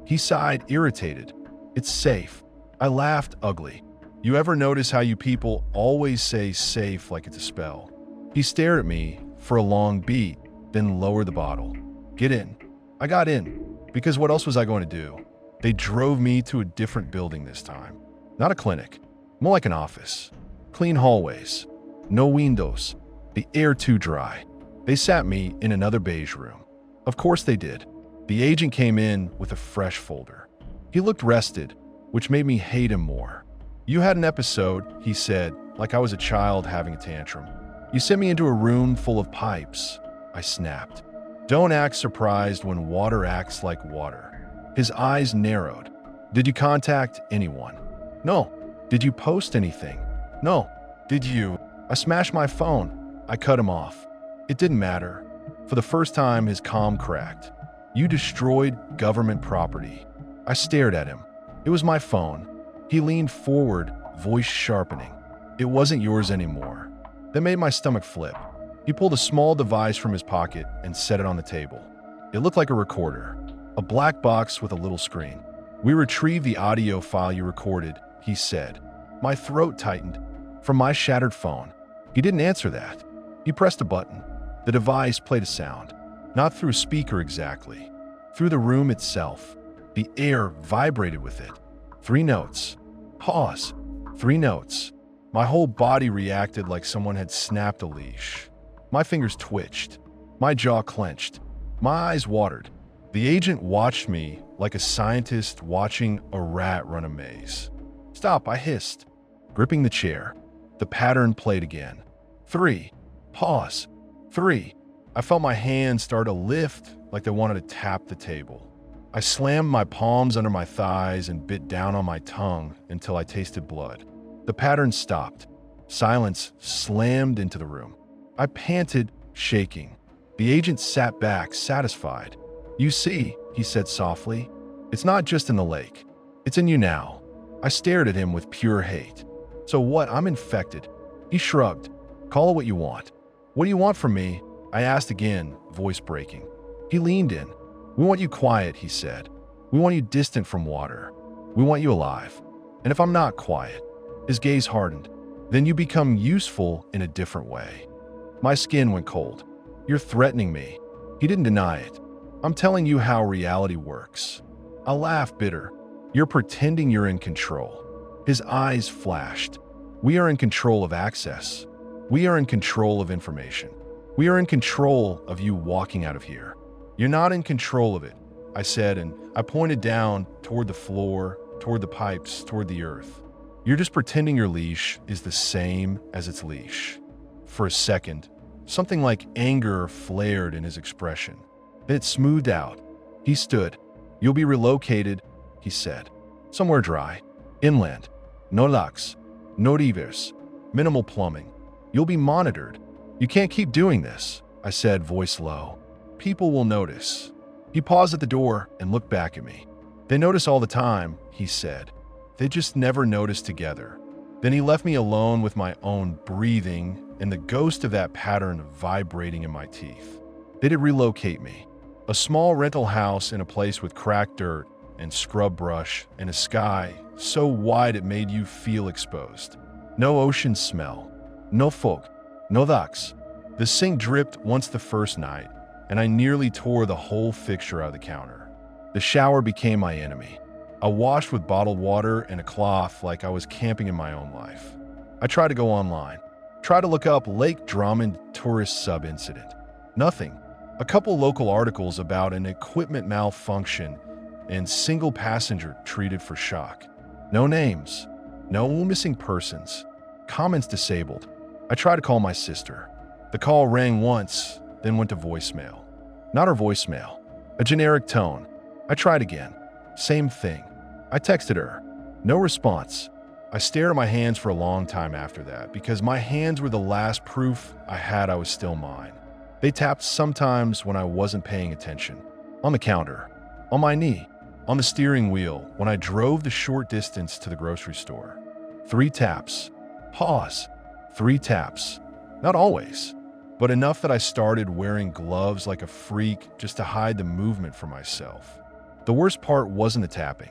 He sighed, irritated. It's safe. I laughed, ugly. You ever notice how you people always say safe like it's a spell? He stared at me for a long beat, then lowered the bottle. Get in. I got in, because what else was I going to do? They drove me to a different building this time. Not a clinic, more like an office. Clean hallways. No windows. The air too dry. They sat me in another beige room. Of course they did. The agent came in with a fresh folder. He looked rested, which made me hate him more. You had an episode, he said, like I was a child having a tantrum. You sent me into a room full of pipes. I snapped. Don't act surprised when water acts like water. His eyes narrowed. Did you contact anyone? No. Did you post anything? No. Did you? I smashed my phone. I cut him off. It didn't matter. For the first time, his calm cracked. You destroyed government property. I stared at him. It was my phone. He leaned forward, voice sharpening. It wasn't yours anymore. That made my stomach flip. He pulled a small device from his pocket and set it on the table. It looked like a recorder, a black box with a little screen. "We retrieved the audio file you recorded," he said. My throat tightened. "From my shattered phone." He didn't answer that. He pressed a button. The device played a sound. Not through a speaker exactly. Through the room itself. The air vibrated with it. 3 notes. Pause. 3 notes. My whole body reacted like someone had snapped a leash. My fingers twitched. My jaw clenched. My eyes watered. The agent watched me like a scientist watching a rat run a maze. "Stop," I hissed, gripping the chair. The pattern played again. 3. Pause. 3. I felt my hands start to lift like they wanted to tap the table. I slammed my palms under my thighs and bit down on my tongue until I tasted blood. The pattern stopped. Silence slammed into the room. I panted, shaking. The agent sat back, satisfied. "You see," he said softly, "it's not just in the lake. It's in you now." I stared at him with pure hate. "So what? I'm infected." He shrugged. "Call it what you want." "What do you want from me?" I asked again, voice breaking. He leaned in. "We want you quiet," he said. "We want you distant from water. We want you alive. And if I'm not quiet," his gaze hardened, "then you become useful in a different way." My skin went cold. "You're threatening me." He didn't deny it. "I'm telling you how reality works." I laughed, bitter. "You're pretending you're in control." His eyes flashed. "We are in control of access. We are in control of information. We are in control of you walking out of here." "You're not in control of it," I said, and I pointed down toward the floor, toward the pipes, toward the earth. "You're just pretending your leash is the same as its leash." For a second, something like anger flared in his expression. Then it smoothed out. He stood. "You'll be relocated," he said. "Somewhere dry. Inland. No locks. No rivers. Minimal plumbing. You'll be monitored. You can't keep doing this," I said, voice low. "People will notice." He paused at the door and looked back at me. "They notice all the time," he said. "They just never notice together." Then he left me alone with my own breathing and the ghost of that pattern vibrating in my teeth. They did relocate me. A small rental house in a place with cracked dirt and scrub brush and a sky so wide it made you feel exposed. No ocean smell. No folk. No ducks. The sink dripped once the first night, and I nearly tore the whole fixture out of the counter. The shower became my enemy. I washed with bottled water and a cloth like I was camping in my own life. I tried to go online. Tried to look up Lake Drummond tourist sub incident. Nothing. A couple local articles about an equipment malfunction and single passenger treated for shock. No names. No missing persons. Comments disabled. I tried to call my sister. The call rang once, then went to voicemail. Not her voicemail. A generic tone. I tried again. Same thing. I texted her. No response. I stared at my hands for a long time after that because my hands were the last proof I had I was still mine. They tapped sometimes when I wasn't paying attention. On the counter. On my knee. On the steering wheel when I drove the short distance to the grocery store. 3 taps. Pause. 3 taps. Not always, but enough that I started wearing gloves like a freak just to hide the movement from myself. The worst part wasn't the tapping.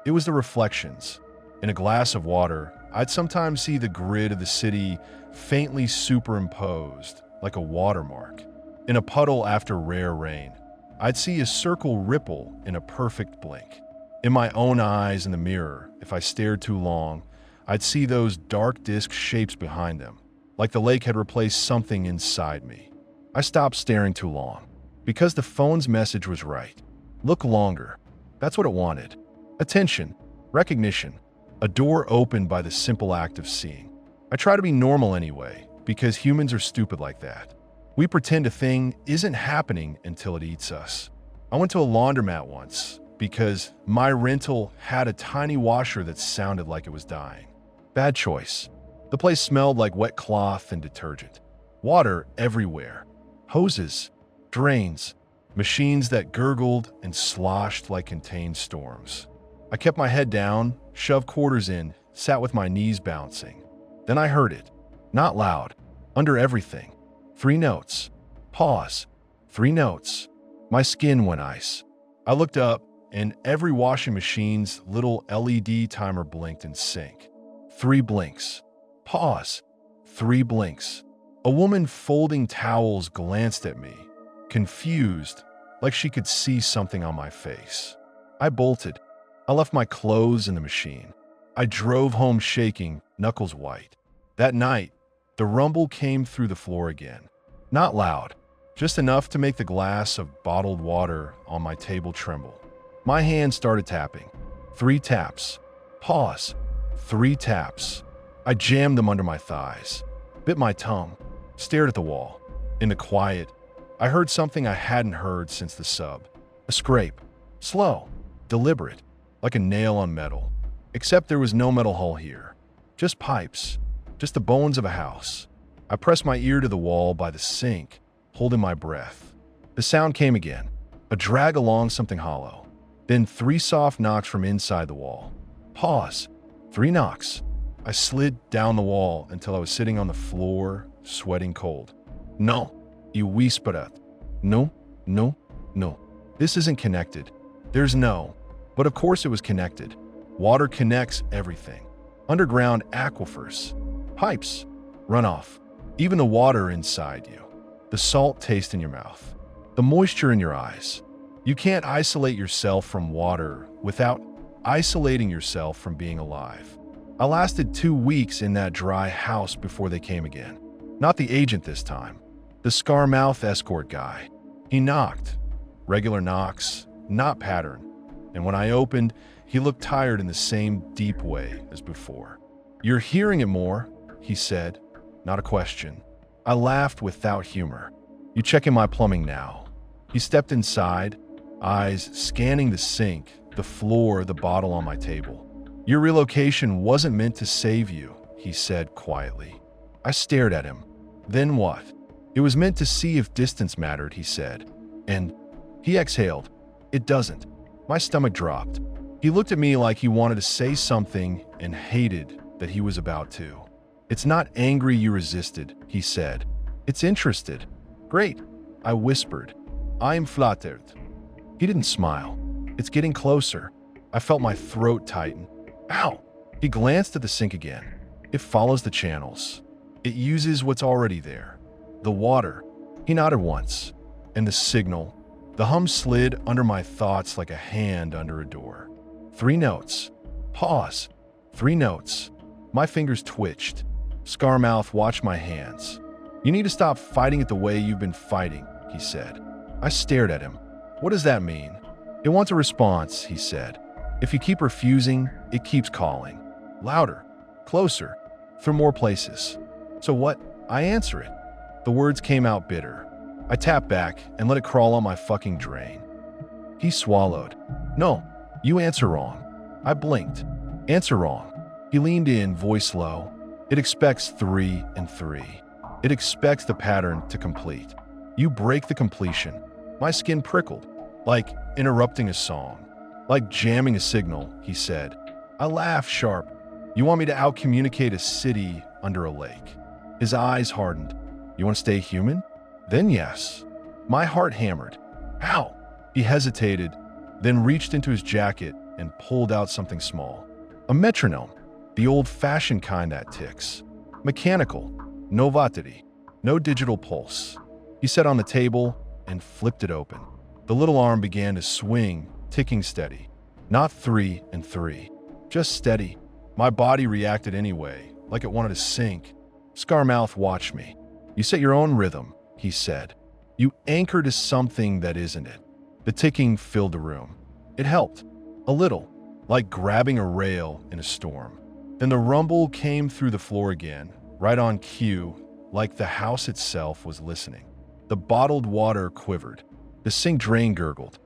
It was the reflections. In a glass of water, I'd sometimes see the grid of the city faintly superimposed, like a watermark. In a puddle after rare rain, I'd see a circle ripple in a perfect blink. In my own eyes in the mirror, if I stared too long, I'd see those dark disc shapes behind them, like the lake had replaced something inside me. I stopped staring too long, because the phone's message was right. Look longer. That's what it wanted. Attention. Recognition. A door opened by the simple act of seeing. I try to be normal anyway, because humans are stupid like that. We pretend a thing isn't happening until it eats us. I went to a laundromat once because my rental had a tiny washer that sounded like it was dying. Bad choice. The place smelled like wet cloth and detergent. Water everywhere. Hoses, drains, machines that gurgled and sloshed like contained storms. I kept my head down, shoved quarters in, sat with my knees bouncing. Then I heard it. Not loud. Under everything. 3 notes. Pause. 3 notes. My skin went ice. I looked up, and every washing machine's little LED timer blinked in sync. 3 blinks. Pause. 3 blinks. A woman folding towels glanced at me, confused, like she could see something on my face. I bolted. I left my clothes in the machine. I drove home shaking, knuckles white. That night, the rumble came through the floor again. Not loud, just enough to make the glass of bottled water on my table tremble. My hand started tapping. 3 taps. Pause. 3 taps. I jammed them under my thighs, bit my tongue, stared at the wall. In the quiet, I heard something I hadn't heard since the sub. A scrape. Slow. Deliberate. Like a nail on metal. Except there was no metal hull here. Just pipes. Just the bones of a house. I pressed my ear to the wall by the sink, holding my breath. The sound came again. A drag along something hollow. Then 3 soft knocks from inside the wall. Pause. 3 knocks. I slid down the wall until I was sitting on the floor, sweating cold. No, you whispered. No, no, no. This isn't connected. There's no. But of course it was connected. Water connects everything. Underground aquifers. Pipes. Runoff. Even the water inside you. The salt taste in your mouth. The moisture in your eyes. You can't isolate yourself from water without isolating yourself from being alive. I lasted 2 weeks in that dry house before they came again. Not the agent this time. The scar-mouth escort guy. He knocked. Regular knocks, not pattern. And when I opened, he looked tired in the same deep way as before. You're hearing it more, he said. Not a question. I laughed without humor. You checking my plumbing now. He stepped inside, eyes scanning the sink, the floor, the bottle on my table. Your relocation wasn't meant to save you, he said quietly. I stared at him. Then what? It was meant to see if distance mattered, he said. And he exhaled. It doesn't. My stomach dropped. He looked at me like he wanted to say something and hated that he was about to. It's not angry you resisted, he said. It's interested. Great, I whispered. I'm flattered. He didn't smile. It's getting closer. I felt my throat tighten. Ow! He glanced at the sink again. It follows the channels. It uses what's already there. The water. He nodded once. And the signal. The hum slid under my thoughts like a hand under a door. 3 notes. Pause. 3 notes. My fingers twitched. Scarmouth watched my hands. You need to stop fighting it the way you've been fighting, he said. I stared at him. What does that mean? It wants a response, he said. If you keep refusing, it keeps calling. Louder. Closer. Through more places. So what? I answer it. The words came out bitter. I tapped back and let it crawl on my fucking drain. He swallowed. No, you answer wrong. I blinked. Answer wrong. He leaned in, voice low. It expects 3 and 3. It expects the pattern to complete. You break the completion. My skin prickled, like interrupting a song, like jamming a signal, he said. I laughed sharp. You want me to outcommunicate a city under a lake? His eyes hardened. You want to stay human? Then yes. My heart hammered. How? He hesitated, then reached into his jacket and pulled out something small. A metronome, the old-fashioned kind that ticks. Mechanical, no battery, no digital pulse. He set on the table and flipped it open. The little arm began to swing, ticking steady. Not 3 and 3, just steady. My body reacted anyway, like it wanted to sink. Scarmouth watched me. You set your own rhythm, he said. You anchor to something that isn't it. The ticking filled the room. It helped. A little, like grabbing a rail in a storm. Then the rumble came through the floor again, right on cue, like the house itself was listening. The bottled water quivered. The sink drain gurgled.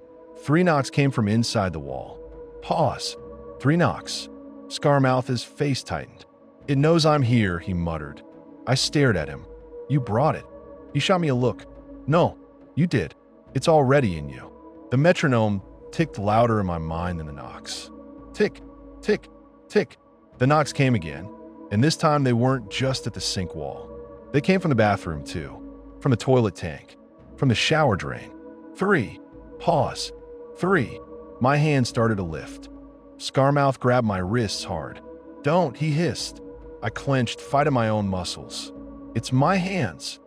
3 knocks came from inside the wall. Pause. 3 knocks. Scarmouth's face tightened. It knows I'm here, he muttered. I stared at him. You brought it. He shot me a look. No, you did. It's already in you. The metronome ticked louder in my mind than the knocks. Tick, tick, tick. The knocks came again, and this time they weren't just at the sink wall. They came from the bathroom, too. From the toilet tank. From the shower drain. 3. Pause. 3. My hand started to lift. Scarmouth grabbed my wrists hard. "Don't," he hissed. I clenched, fighting my own muscles. "It's my hands."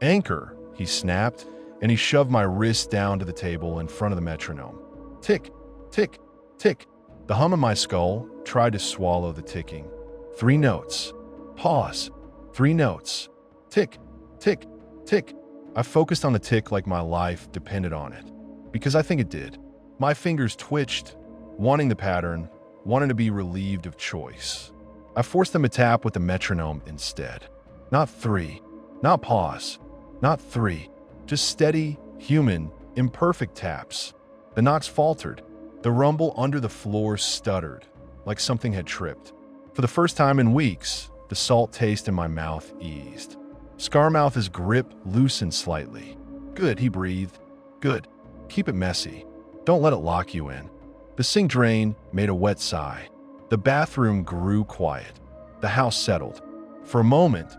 "Anchor," he snapped, and he shoved my wrists down to the table in front of the metronome. Tick, tick, tick. The hum in my skull tried to swallow the ticking. 3 notes. Pause. 3 notes. Tick, tick, tick. I focused on the tick like my life depended on it. Because I think it did. My fingers twitched, wanting the pattern, wanting to be relieved of choice. I forced them to tap with the metronome instead. Not 3. Not pause. Not 3. Just steady, human, imperfect taps. The knocks faltered. The rumble under the floor stuttered, like something had tripped. For the first time in weeks, the salt taste in my mouth eased. Scarmouth's grip loosened slightly. "Good," he breathed. "Good. Keep it messy. Don't let it lock you in." The sink drain made a wet sigh. The bathroom grew quiet. The house settled. For a moment,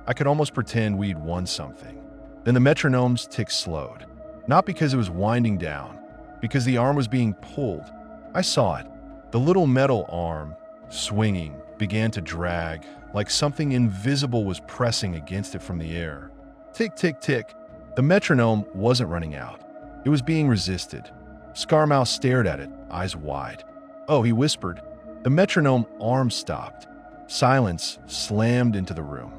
I could almost pretend we'd won something. Then the metronome's tick slowed. Not because it was winding down, because the arm was being pulled. I saw it. The little metal arm, swinging, began to drag, like something invisible was pressing against it from the air. Tick, tick, tick. The metronome wasn't running out. It was being resisted. Scarmouth stared at it, eyes wide. "Oh," he whispered. The metronome arm stopped. Silence slammed into the room.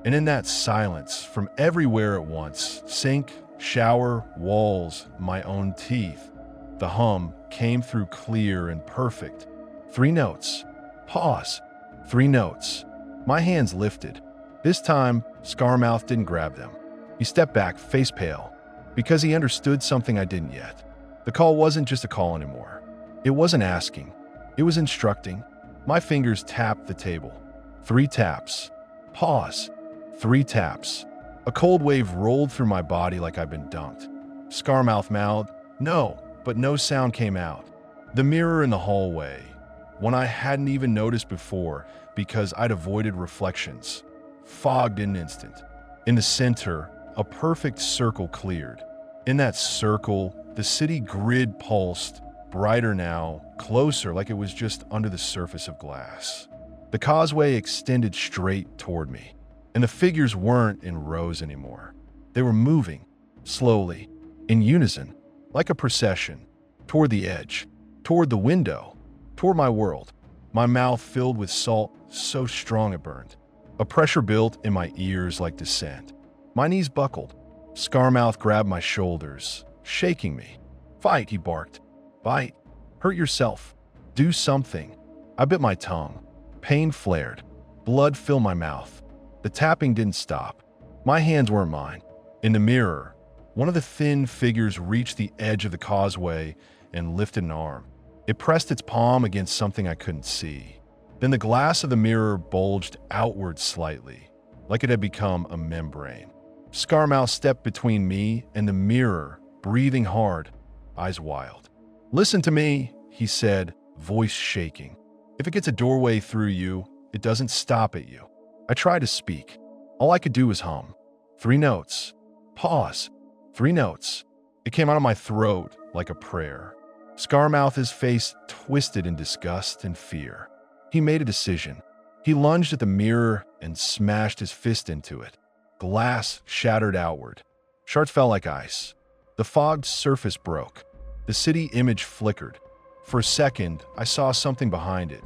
And in that silence, from everywhere at once, sink, shower, walls, my own teeth, the hum came through clear and perfect. 3 notes. Pause. 3 notes. My hands lifted. This time, Scarmouth didn't grab them. He stepped back, face pale, because he understood something I didn't yet. The call wasn't just a call anymore. It wasn't asking. It was instructing. My fingers tapped the table. 3 taps. Pause. 3 taps. A cold wave rolled through my body like I'd been dunked. Scarmouth mouthed, "No," but no sound came out. The mirror in the hallway, one I hadn't even noticed before because I'd avoided reflections, fogged in an instant. In the center, a perfect circle cleared. In that circle, the city grid pulsed, brighter now, closer, like it was just under the surface of glass. The causeway extended straight toward me, and the figures weren't in rows anymore. They were moving, slowly, in unison, like a procession, toward the edge, toward the window, toward my world. My mouth filled with salt so strong it burned. A pressure built in my ears like descent. My knees buckled. Scarmouth grabbed my shoulders, shaking me. "Fight," he barked. "Bite. Hurt yourself. Do something." I bit my tongue. Pain flared. Blood filled my mouth. The tapping didn't stop. My hands weren't mine. In the mirror, one of the thin figures reached the edge of the causeway and lifted an arm. It pressed its palm against something I couldn't see. Then the glass of the mirror bulged outward slightly, like it had become a membrane. Scarmouth stepped between me and the mirror, breathing hard, eyes wild. "Listen to me," he said, voice shaking. "If it gets a doorway through you, it doesn't stop at you." I tried to speak. All I could do was hum. 3 notes. Pause. 3 notes. It came out of my throat like a prayer. Scarmouth's face twisted in disgust and fear. He made a decision. He lunged at the mirror and smashed his fist into it. Glass shattered outward. Shards fell like ice. The fogged surface broke. The city image flickered. For a second, I saw something behind it.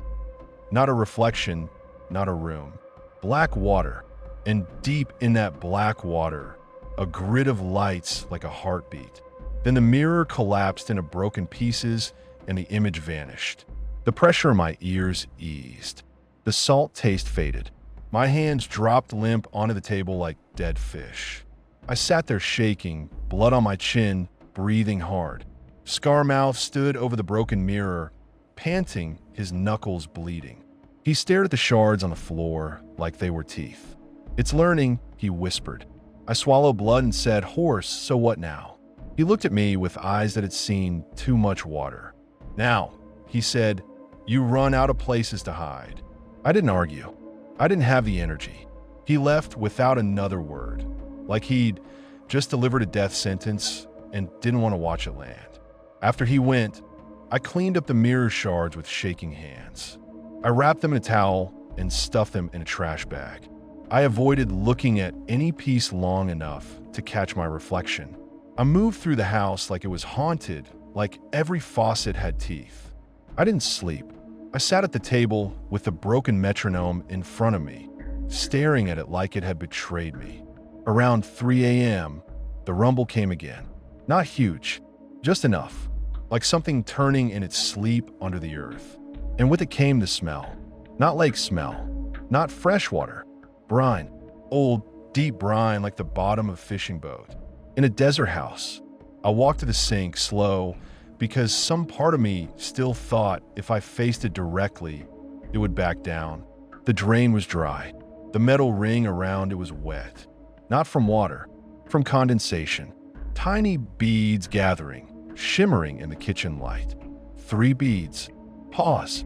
Not a reflection, not a room. Black water, and deep in that black water, a grid of lights like a heartbeat. Then the mirror collapsed into broken pieces and the image vanished. The pressure in my ears eased. The salt taste faded. My hands dropped limp onto the table like dead fish. I sat there shaking, blood on my chin, breathing hard. Scarmouth stood over the broken mirror, panting, his knuckles bleeding. He stared at the shards on the floor like they were teeth. "It's learning," he whispered. I swallowed blood and said, "Horse, so what now?" He looked at me with eyes that had seen too much water. "Now," he said, "you run out of places to hide." I didn't argue. I didn't have the energy. He left without another word, like he'd just delivered a death sentence and didn't want to watch it land. After he went, I cleaned up the mirror shards with shaking hands. I wrapped them in a towel and stuffed them in a trash bag. I avoided looking at any piece long enough to catch my reflection. I moved through the house like it was haunted, like every faucet had teeth. I didn't sleep. I sat at the table with the broken metronome in front of me, staring at it like it had betrayed me. Around 3 a.m., the rumble came again. Not huge, just enough, like something turning in its sleep under the earth. And with it came the smell. Not lake smell, not fresh water. Brine, old, deep brine like the bottom of a fishing boat. In a desert house, I walked to the sink slow because some part of me still thought if I faced it directly, it would back down. The drain was dry. The metal ring around it was wet. Not from water, from condensation. Tiny beads gathering, shimmering in the kitchen light. 3 beads. Pause.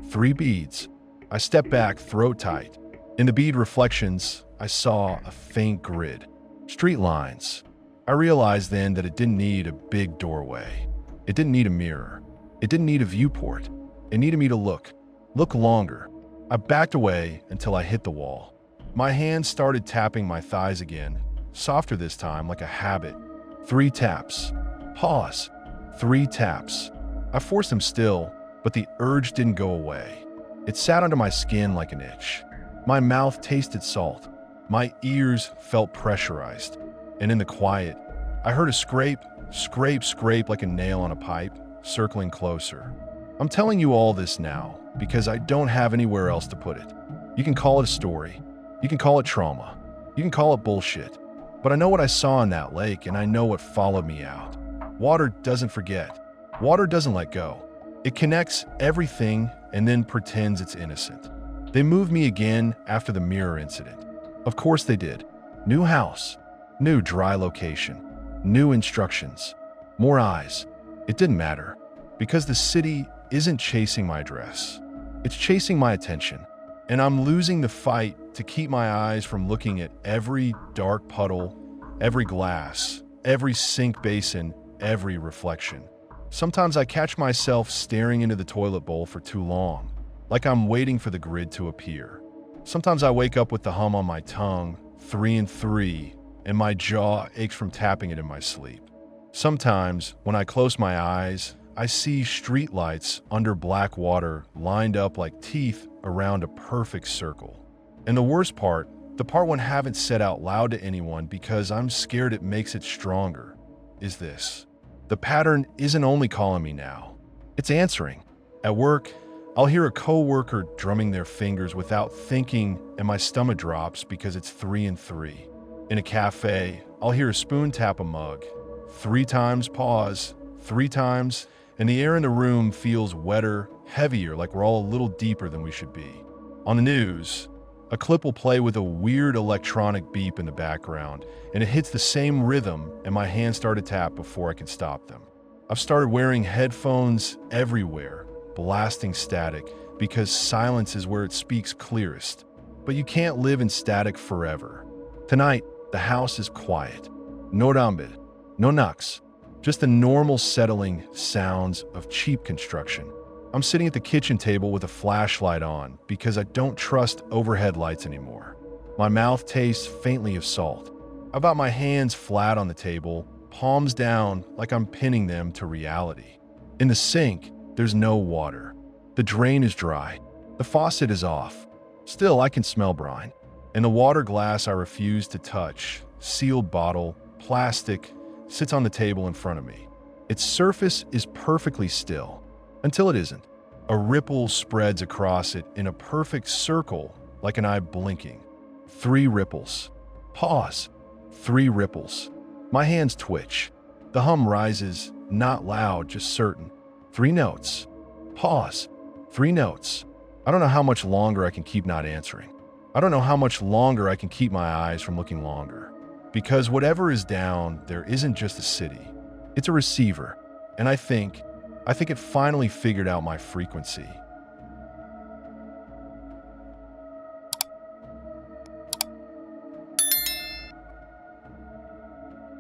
3 beads. I stepped back, throat tight. In the bead reflections, I saw a faint grid. Street lines. I realized then that it didn't need a big doorway. It didn't need a mirror. It didn't need a viewport. It needed me to look longer. I backed away until I hit the wall. My hands started tapping my thighs again, softer this time, like a habit. 3 taps. Pause. 3 taps. I forced them still, but the urge didn't go away. It sat under my skin like an itch. My mouth tasted salt. My ears felt pressurized. And in the quiet, I heard a scrape like a nail on a pipe, circling closer. I'm telling you all this now because I don't have anywhere else to put it. You can call it a story. You can call it trauma. You can call it bullshit. But I know what I saw in that lake, and I know what followed me out. Water doesn't forget. Water doesn't let go. It connects everything and then pretends it's innocent. They moved me again after the mirror incident. Of course they did. New house, new dry location, new instructions, more eyes. It didn't matter, because the city isn't chasing my dress. It's chasing my attention, and I'm losing the fight to keep my eyes from looking at every dark puddle, every glass, every sink basin, every reflection. Sometimes I catch myself staring into the toilet bowl for too long, like I'm waiting for the grid to appear. Sometimes I wake up with the hum on my tongue, 3 and 3, and my jaw aches from tapping it in my sleep. Sometimes, when I close my eyes, I see streetlights under black water lined up like teeth around a perfect circle. And the worst part, the part one haven't said out loud to anyone because I'm scared it makes it stronger, is this. The pattern isn't only calling me now. It's answering. At work, I'll hear a coworker drumming their fingers without thinking, and my stomach drops because it's 3 and 3. In a cafe, I'll hear a spoon tap a mug. 3 times, pause, 3 times, and the air in the room feels wetter, heavier, like we're all a little deeper than we should be. On the news, a clip will play with a weird electronic beep in the background, and it hits the same rhythm, and my hands start to tap before I can stop them. I've started wearing headphones everywhere, blasting static, because silence is where it speaks clearest. But you can't live in static forever. Tonight, the house is quiet. No rambid, no knocks, just the normal settling sounds of cheap construction. I'm sitting at the kitchen table with a flashlight on because I don't trust overhead lights anymore. My mouth tastes faintly of salt. I've got my hands flat on the table, palms down like I'm pinning them to reality. In the sink, there's no water. The drain is dry. The faucet is off. Still, I can smell brine. And the water glass I refuse to touch, sealed bottle, plastic, sits on the table in front of me. Its surface is perfectly still, until it isn't. A ripple spreads across it in a perfect circle, like an eye blinking. 3 ripples. Pause. 3 ripples. My hands twitch. The hum rises, not loud, just certain. 3 notes. Pause. 3 notes. I don't know how much longer I can keep not answering. I don't know how much longer I can keep my eyes from looking longer. Because whatever is down, there isn't just a city. It's a receiver. And I think it finally figured out my frequency.